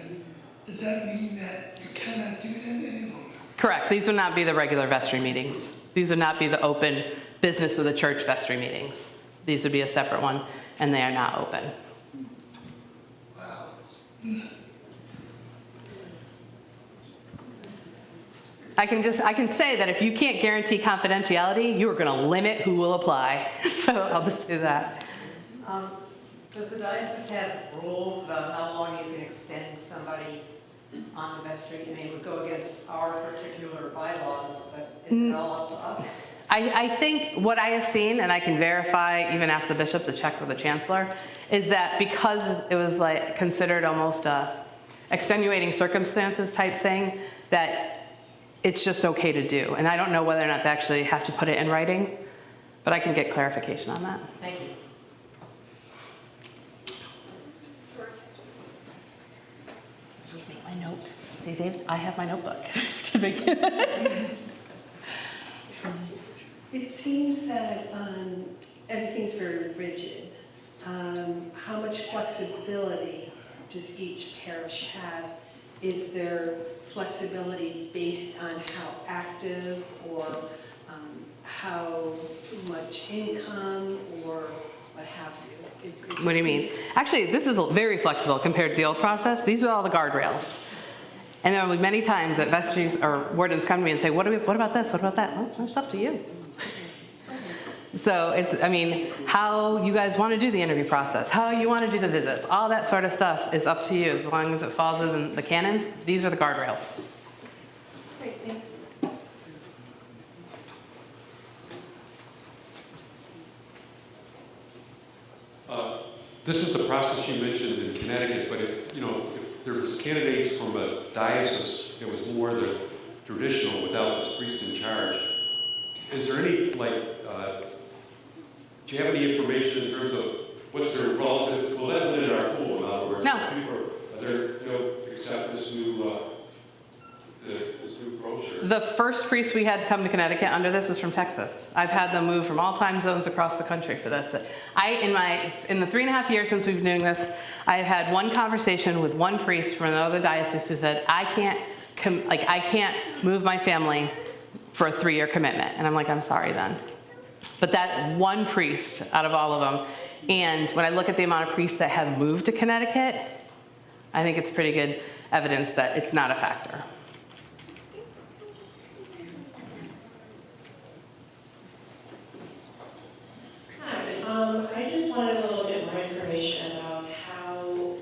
Does that mean that you cannot do that any longer? Correct. These would not be the regular vestry meetings. These would not be the open business of the church vestry meetings. These would be a separate one, and they are not open. Wow. I can say that if you can't guarantee confidentiality, you are going to limit who will apply. So I'll just say that. Does the diocese have rules about how long you can extend somebody on the vestry? I mean, it would go against our particular bylaws, but is it all up to us? I think what I have seen, and I can verify, even ask the bishop to check with the chancellor, is that because it was like considered almost a extenuating circumstances type thing, that it's just okay to do. And I don't know whether or not they actually have to put it in writing, but I can get clarification on that. Thank you. Just make my note. See, Dave, I have my notebook to make It seems that everything's very rigid. How much flexibility does each parish have? Is there flexibility based on how active or how much income or what have you? It just What do you mean? seems- Actually, this is very flexible compared to the old process. These are all the guardrails. And there will be many times that vestries or wardens come to me and say, what about this? What about that? Well, it's up to you. So it's, I mean, how you guys want to do the interview process, how you want to do the visits, all that sort of stuff is up to you. As long as it falls within the canons, these are the guardrails. Great, thanks. This is the process you mentioned in Connecticut, but if there was candidates from a diocese, it was more the traditional without this priest in charge. Is there any, do you have any information in terms of what's their relative, will that limit our pool, in other words? No. People are there, accept this new approach? Or? The first priest we had to come to Connecticut under this is from Texas. I've had them move from all time zones across the country for this. In the 3.5 years since we've been doing this, I've had one conversation with one priest from another diocese who said, I can't move my family for a 3-year commitment. And I'm like, I'm sorry then. But that one priest out of all of them. And when I look at the amount of priests that have moved to Connecticut, I think it's pretty good evidence that it's not a factor. I just wanted a little bit more information about how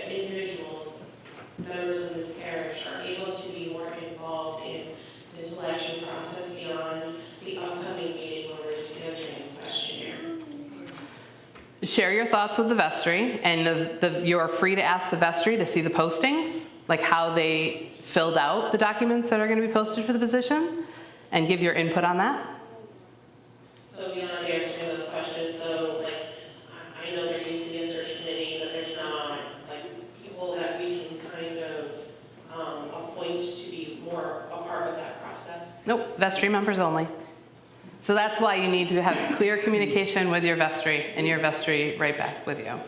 individuals, members of this parish, are able to be more involved in the selection process beyond the upcoming meeting where we're just answering the questionnaire. Share your thoughts with the vestry, and you're free to ask the vestry to see the postings, like how they filled out the documents that are going to be posted for the position, and give your input on that. So beyond answering those questions, so I know there used to be a search committee, but there's not people that we can kind of appoint to be more a part of that process. Nope, vestry members only. So that's why you need to have clear communication with your vestry, and your vestry right back with you.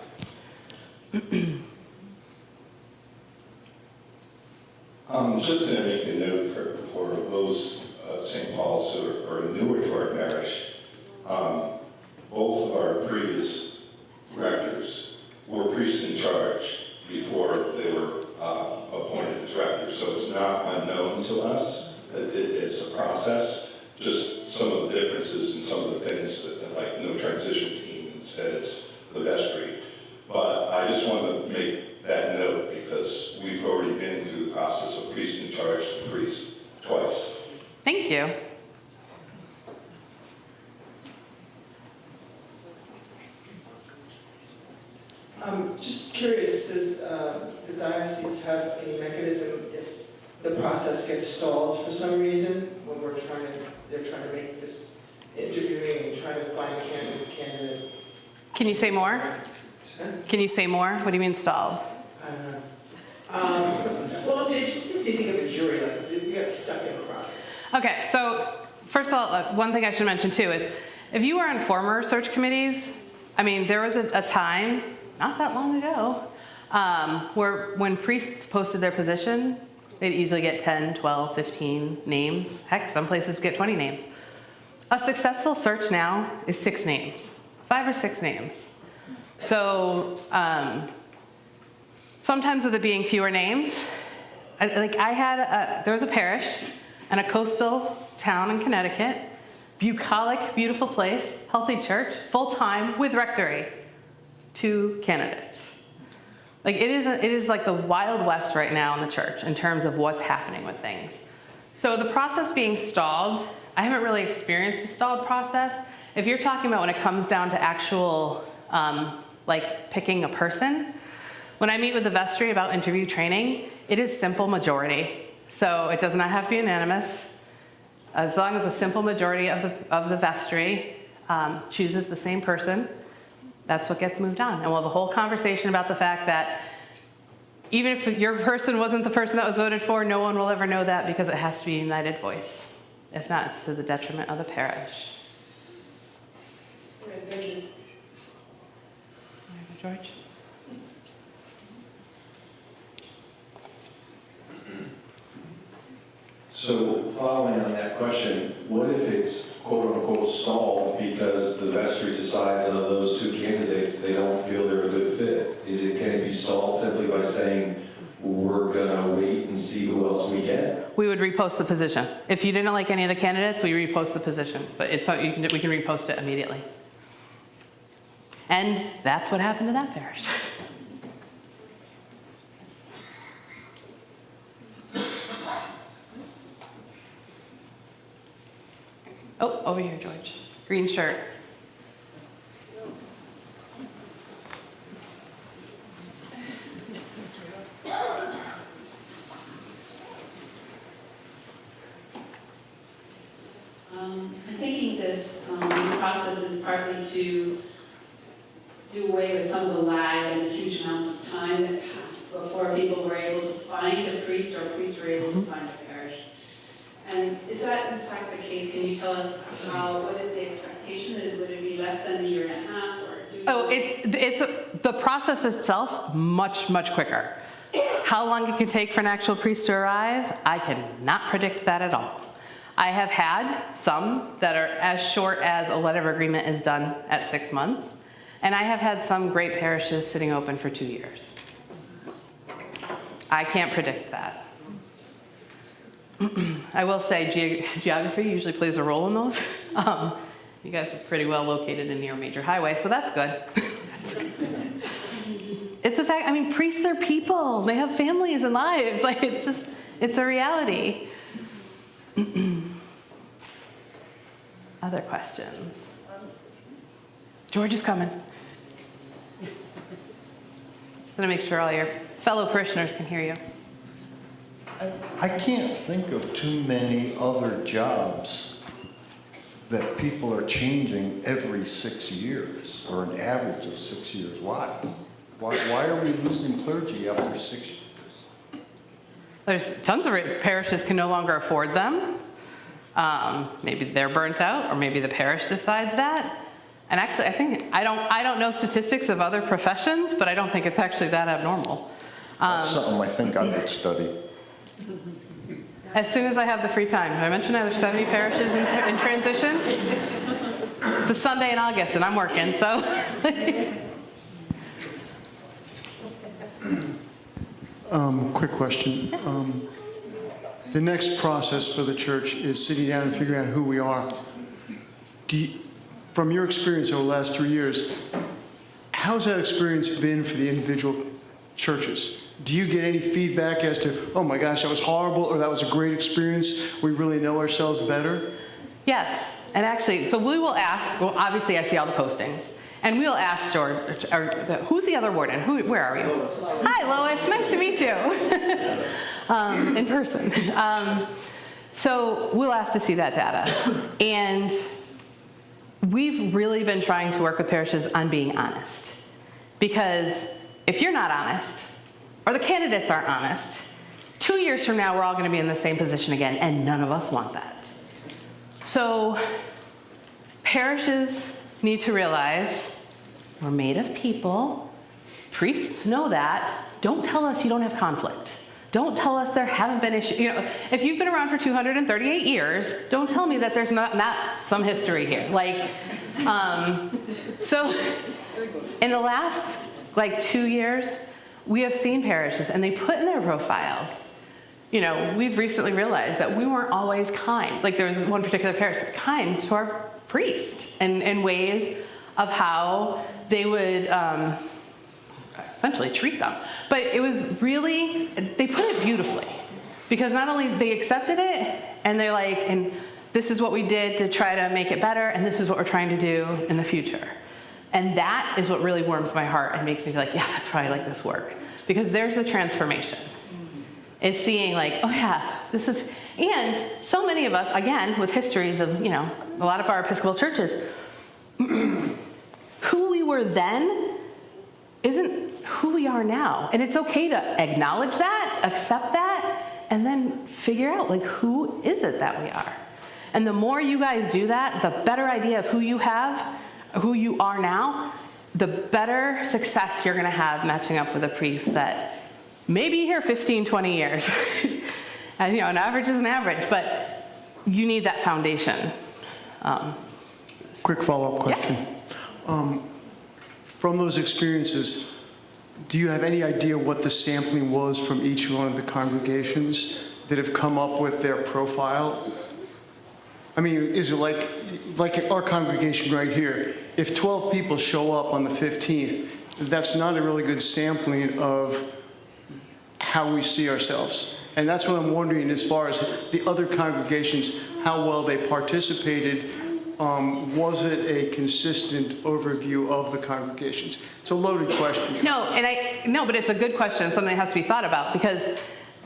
I'm just going to make a note for those St. Paul's who are newer to our parish. Both of our previous rectors were priests in charge before they were appointed as rectors, so it's not unknown to us. It's a process. Just some of the differences and some of the things that, like no transition team, instead it's the vestry. But I just want to make that note because we've already been through the process of priest in charge to priest twice. Thank you. I'm just curious, does the diocese have any mechanism if the process gets stalled for some reason when they're trying to make this interviewing and trying to find a candidate? Can you say more? Can you say more? What do you mean stalled? I don't know. Well, just you think of a jury, like you got stuck in the process. Okay, so first of all, one thing I should mention too is if you were on former search committees, I mean, there was a time, not that long ago, where when priests posted their position, they'd easily get 10, 12, 15 names. Heck, some places get 20 names. A successful search now is 6 names, 5 or 6 names. So sometimes with it being fewer names, there was a parish in a coastal town in Connecticut, bucolic, beautiful place, healthy church, full-time with rectory, 2 candidates. It is like the Wild West right now in the church in terms of what's happening with things. So the process being stalled, I haven't really experienced a stalled process. If you're talking about when it comes down to actual, picking a person, when I meet with the vestry about interview training, it is simple majority. So it does not have to be unanimous. As long as a simple majority of the vestry chooses the same person, that's what gets moved on. And we'll have a whole conversation about the fact that even if your person wasn't the person that was voted for, no one will ever know that because it has to be a united voice. If not, it's to the detriment of the parish. Thank you. George? So following on that question, what if it's quote unquote stalled because the vestry decides of those two candidates, they don't feel they're a good fit? Can it be stalled simply by saying, we're gonna wait and see who else we get? We would repost the position. If you didn't like any of the candidates, we repost the position. But it's we can repost it immediately. And that's what happened to that parish. Oh, over here, George. Green shirt. I'm thinking this process is partly to do away with some of the lag and the huge amounts of time that passed before people were able to find a priest or priests were able to find a parish. And is that in fact the case? Can you tell us what is the expectation? Would it be less than a year and a half? Or the process itself much quicker. How long it can take for an actual priest to arrive, I cannot predict that at all. I have had some that are as short as a letter of agreement is done at 6 months, and I have had some great parishes sitting open for 2 years. I can't predict that. I will say geography usually plays a role in those. You guys are pretty well located in near a major highway, so that's good. It's a fact. I mean, priests are people. They have families and lives. Like, it's a reality. Other questions? George is coming. Just gonna make sure all your fellow parishioners can hear you. I can't think of too many other jobs that people are changing every 6 years, or an average of 6 years. Why? Why are we losing clergy after 6 years? There's tons of parishes can no longer afford them. Maybe they're burnt out, or maybe the parish decides that. And actually, I don't know statistics of other professions, but I don't think it's actually that abnormal. That's something I think I would study. As soon as I have the free time. Did I mention there's 70 parishes in transition? It's a Sunday in August, and I'm working, so. Quick question. The next process for the church is sitting down and figuring out who we are. From your experience over the last 3 years, how's that experience been for the individual churches? Do you get any feedback as to, oh my gosh, that was horrible, or that was a great experience, we really know ourselves better? Yes, and actually, so we will ask, well, obviously I see all the postings, and we'll ask George, who's the other warden? Where are you? Hi, Lois, nice to meet you. In person. So we'll ask to see that data. And we've really been trying to work with parishes on being honest. Because if you're not honest, or the candidates aren't honest, 2 years from now we're all going to be in the same position again, and none of us want that. So parishes need to realize we're made of people. Priests know that. Don't tell us you don't have conflict. Don't tell us there haven't been issues. You know, if you've been around for 238 years, don't tell me that there's not some history here. So in the last 2 years, we have seen parishes, and they put in their profiles, we've recently realized that we weren't always kind. There was one particular parish kind to our priest in ways of how they would essentially treat them. But it was really, they put it beautifully, because not only they accepted it, and they're and this is what we did to try to make it better, and this is what we're trying to do in the future. And that is what really warms my heart and makes me feel yeah, that's why I like this work. Because there's a transformation. It's seeing oh yeah, this is, and so many of us, again, with histories of, a lot of our Episcopal churches, who we were then isn't who we are now. And it's okay to acknowledge that, accept that, and then figure out, like, who is it that we are? And the more you guys do that, the better idea of who you are now, the better success you're gonna have matching up with a priest that may be here 15, 20 years. And, an average is an average, but you need that foundation. Quick follow-up question. Yeah. From those experiences, do you have any idea what the sampling was from each one of the congregations that have come up with their profile? I mean, is it like our congregation right here? If 12 people show up on the 15th, that's not a really good sampling of how we see ourselves. And that's what I'm wondering, as far as the other congregations, how well they participated. Was it a consistent overview of the congregations? It's a loaded question. No, but it's a good question, something that has to be thought about, because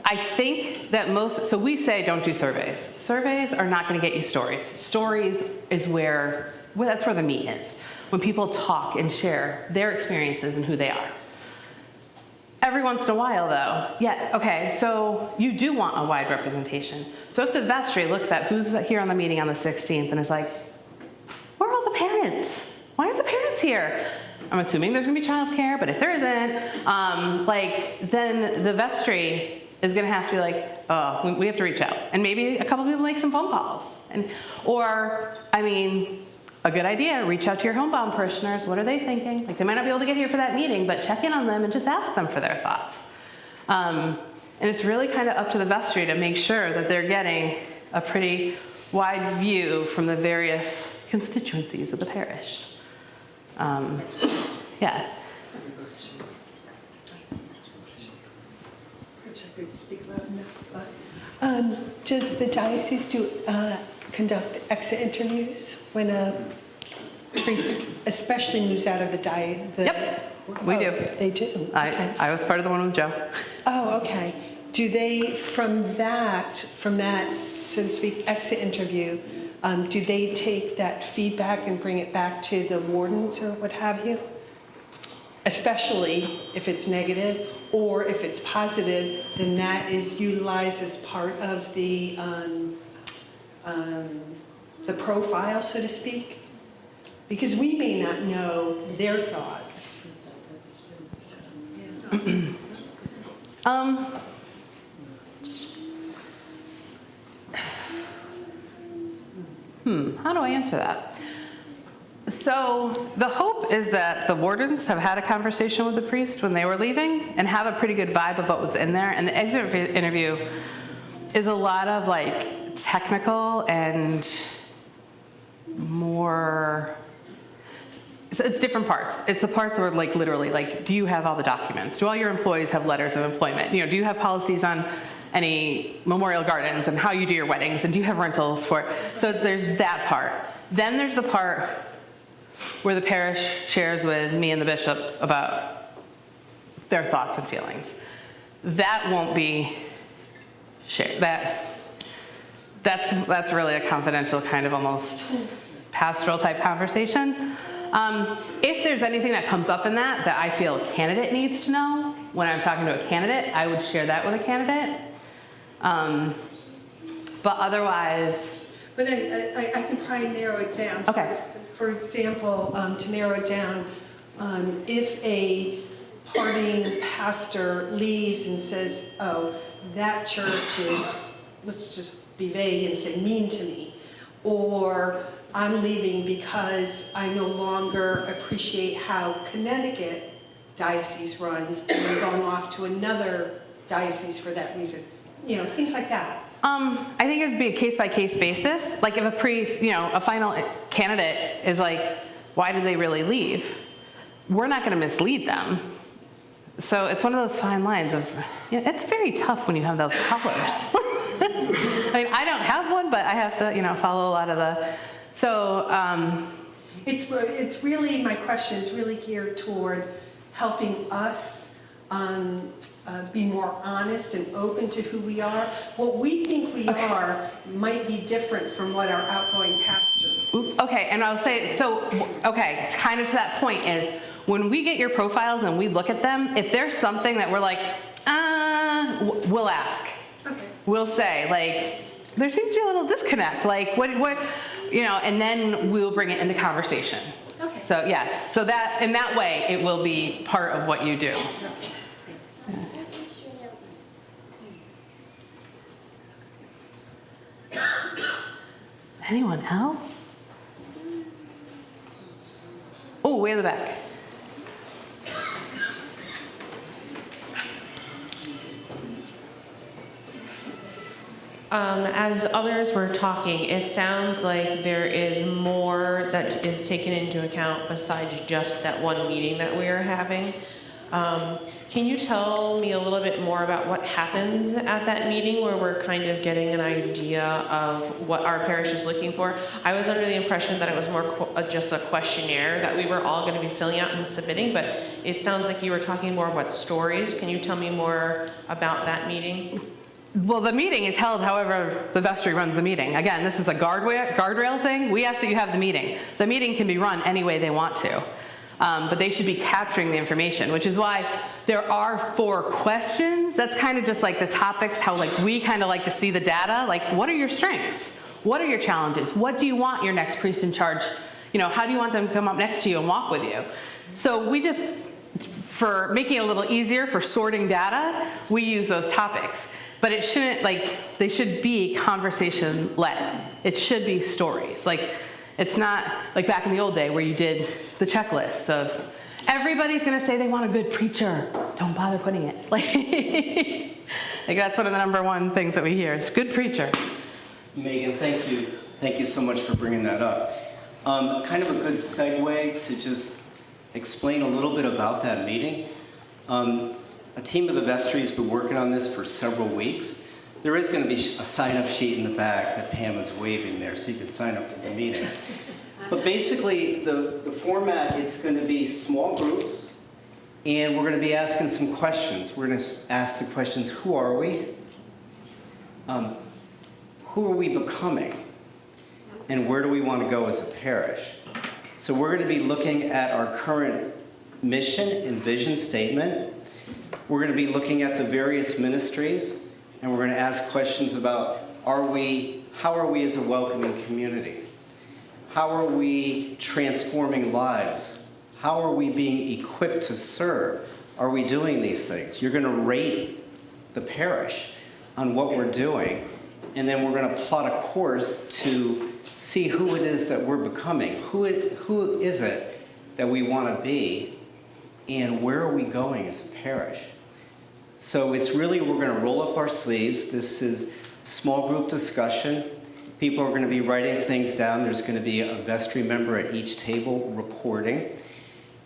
I think that so we say don't do surveys. Surveys are not going to get you stories. Stories is that's where the meat is. When people talk and share their experiences and who they are. Every once in a while, though, so you do want a wide representation. So if the vestry looks at who's here on the meeting on the 16th and is like, where are all the parents? Why aren't the parents here? I'm assuming there's gonna be childcare, but if there isn't, then the vestry is gonna have to be like, oh, we have to reach out. And maybe a couple people make some phone calls. A good idea, reach out to your homebound parishioners. What are they thinking? Like, they might not be able to get here for that meeting, but check in on them and just ask them for their thoughts. And it's really kind of up to the vestry to make sure that they're getting a pretty wide view from the various constituencies of the parish. Yeah. Does the diocese conduct exit interviews when a priest especially moves out of the diocese? Yep, we do. They do? Okay. I was part of the one with Joe. Oh, okay. Do they, from that, so to speak, exit interview, do they take that feedback and bring it back to the wardens or what have you? Especially if it's negative, or if it's positive, then that is utilized as part of the profile, so to speak? Because we may not know their thoughts. So, yeah. How do I answer that? So the hope is that the wardens have had a conversation with the priest when they were leaving and have a pretty good vibe of what was in there. And the exit interview is a lot of technical and more, it's different parts. It's the parts where literally, do you have all the documents? Do all your employees have letters of employment? Do you have policies on any memorial gardens and how you do your weddings? And do you have rentals for it? So there's that part. Then there's the part where the parish shares with me and the bishops about their thoughts and feelings. That won't be shared. That's really a confidential kind of almost pastoral type conversation. If there's anything that comes up in that I feel a candidate needs to know, when I'm talking to a candidate, I would share that with a candidate. But otherwise... But I can probably narrow it down. Okay. For example, to narrow it down, if a partying pastor leaves and says, oh, that church is, let's just be vague and say, mean to me, or I'm leaving because I no longer appreciate how Connecticut diocese runs, and I'm going off to another diocese for that reason. Things like that. I think it would be a case-by-case basis. Like if a priest, a final candidate is like, why did they really leave? We're not going to mislead them. So it's one of those fine lines of, it's very tough when you have those colors. I don't have one, but I have to, follow a lot of the, so. It's really, my question is really geared toward helping us be more honest and open to who we are. What we think we are might be different from what our outgoing pastor. Okay, and I'll say, it's kind of to that point is, when we get your profiles and we look at them, if there's something that we're like, we'll ask. Okay. We'll say, like, there seems to be a little disconnect, like, what, and then we'll bring it into conversation. Okay. So, yes, so that, in that way, it will be part of what you do. Anyone else? Oh, way in the back. As others were talking, it sounds like there is more that is taken into account besides just that one meeting that we are having. Can you tell me a little bit more about what happens at that meeting where we're kind of getting an idea of what our parish is looking for? I was under the impression that it was more just a questionnaire that we were all going to be filling out and submitting, but it sounds like you were talking more about stories. Can you tell me more about that meeting? Well, the meeting is held however the vestry runs the meeting. Again, this is a guardrail thing. We ask that you have the meeting. The meeting can be run any way they want to. But they should be capturing the information, which is why there are 4 questions. That's kind of just like the topics, how like we kind of like to see the data. Like, what are your strengths? What are your challenges? What do you want your next priest in charge? How do you want them to come up next to you and walk with you? So we just, for making it a little easier for sorting data, we use those topics. But it shouldn't, they should be conversation-led. It should be stories. It's not like back in the old day where you did the checklist of, everybody's gonna say they want a good preacher. Don't bother putting it. Like that's one of the #1 things that we hear. It's good preacher. Megan, thank you. Thank you so much for bringing that up. Kind of a good segue to just explain a little bit about that meeting. A team of the vestry has been working on this for several weeks. There is going to be a sign-up sheet in the back that Pam is waving there, so you can sign up for the meeting. But basically, the format, it's going to be small groups, and we're going to be asking some questions. We're going to ask the questions, who are we? Who are we becoming? And where do we want to go as a parish? So we're going to be looking at our current mission and vision statement. We're going to be looking at the various ministries, and we're going to ask questions about how are we as a welcoming community? How are we transforming lives? How are we being equipped to serve? Are we doing these things? You're going to rate the parish on what we're doing, and then we're going to plot a course to see who it is that we're becoming. Who is it that we want to be, and where are we going as a parish? So it's really, we're going to roll up our sleeves. This is small group discussion. People are going to be writing things down. There's going to be a vestry member at each table reporting.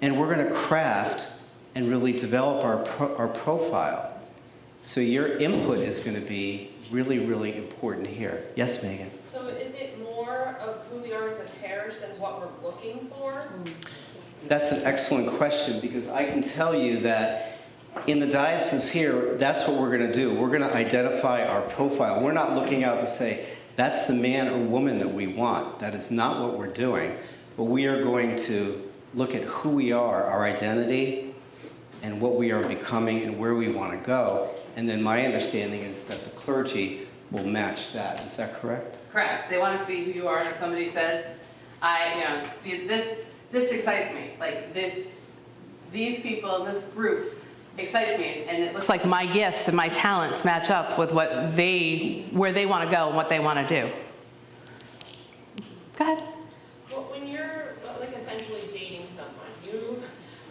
And we're going to craft and really develop our profile. So your input is going to be really, really important here. Yes, Megan? So is it more of who we are as a parish than what we're looking for? That's an excellent question, because I can tell you that in the diocese here, that's what we're going to do. We're going to identify our profile. We're not looking out to say, that's the man or woman that we want. That is not what we're doing. But we are going to look at who we are, our identity, and what we are becoming and where we want to go. And then my understanding is that the clergy will match that. Is that correct? Correct. They want to see who you are. And if somebody says, this excites me. Like these people, this group excites me, and it looks like my gifts and my talents match up with where they want to go and what they want to do. Go ahead. Well, when you're essentially dating someone,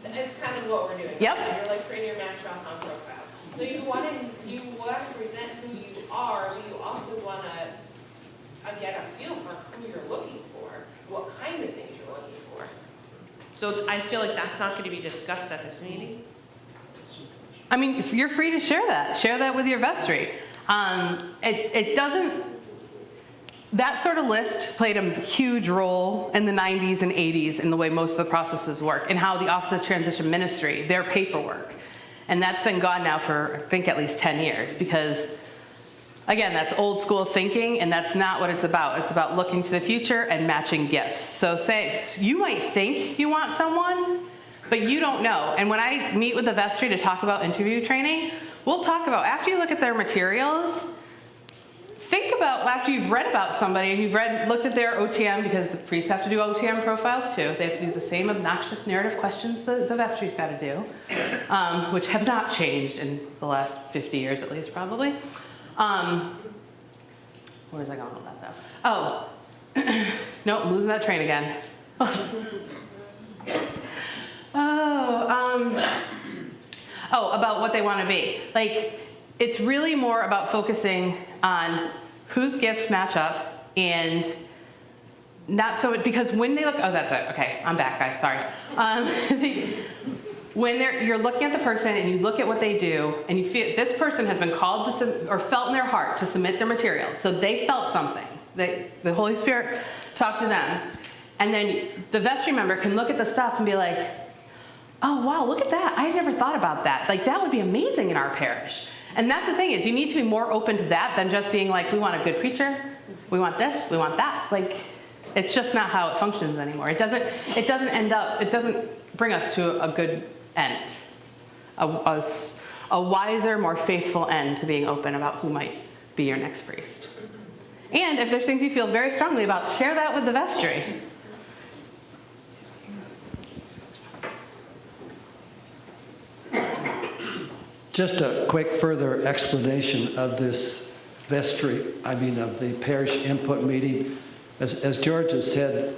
it's kind of what we're doing. Yep. You're creating your Match.com profile. So you want to present who you are, but you also want to get a feel for who you're looking for, what kind of things you're looking for. So I feel like that's not going to be discussed at this meeting. I mean, you're free to share that. Share that with your vestry. It doesn't. That sort of list played a huge role in the 90s and 80s in the way most of the processes work, and how the Office of Transition Ministry, their paperwork. And that's been gone now for, I think, at least 10 years, because, again, that's old school thinking, and that's not what it's about. It's about looking to the future and matching gifts. So you might think you want someone, but you don't know. And when I meet with the vestry to talk about interview training, we'll talk about, after you look at their materials, think about after you've read about somebody and you've looked at their OTM, because the priests have to do OTM profiles too. They have to do the same obnoxious narrative questions that the vestry's got to do, which have not changed in the last 50 years at least, probably. Where was I going with that though? Oh, nope, I'm losing that train again. About what they want to be. Like, it's really more about focusing on whose gifts match up, and not so, because when they look, that's it, okay, I'm back, guys, sorry. When you're looking at the person and you look at what they do, and you feel this person has been called to, or felt in their heart to submit their material, so they felt something, the Holy Spirit talked to them, and then the vestry member can look at the stuff and be like, oh wow, look at that, I never thought about that, like that would be amazing in our parish. And that's the thing, is you need to be more open to that than just being like, we want a good preacher, we want this, we want that. Like, it's just not how it functions anymore. It doesn't bring us to a good end, a wiser, more faithful end to being open about who might be your next priest. And if there's things you feel very strongly about, share that with the vestry. Just a quick further explanation of this of the parish input meeting. As George has said,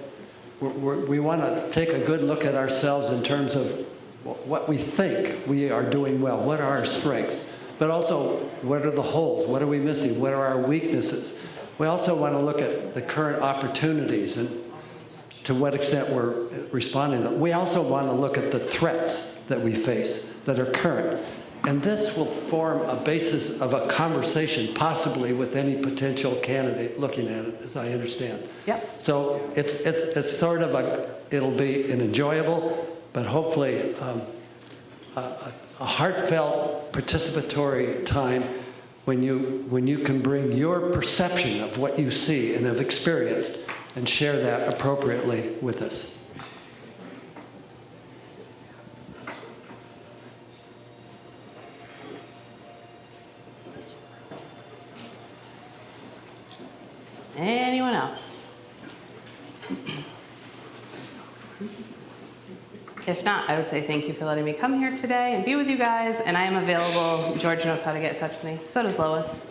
we want to take a good look at ourselves in terms of what we think we are doing well, what are our strengths, but also what are the holes, what are we missing, what are our weaknesses. We also want to look at the current opportunities and to what extent we're responding to them. We also want to look at the threats that we face that are current. And this will form a basis of a conversation, possibly with any potential candidate looking at it, as I understand. Yep. So it's sort of it'll be an enjoyable, but hopefully a heartfelt participatory time when you can bring your perception of what you see and have experienced and share that appropriately with us. Anyone else? If not, I would say thank you for letting me come here today and be with you guys, and I am available. George knows how to get in touch with me. So does Lois,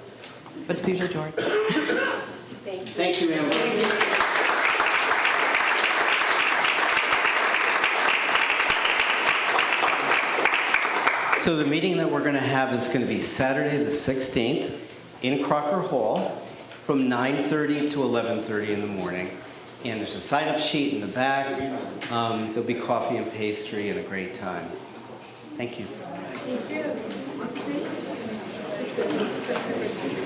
but it's usually George. Thank you, Emily. So the meeting that we're going to have is going to be Saturday the 16th in Crocker Hall from 9:30 to 11:30 in the morning. And there's a sign-up sheet in the back. There'll be coffee and pastry and a great time. Thank you. Thank you.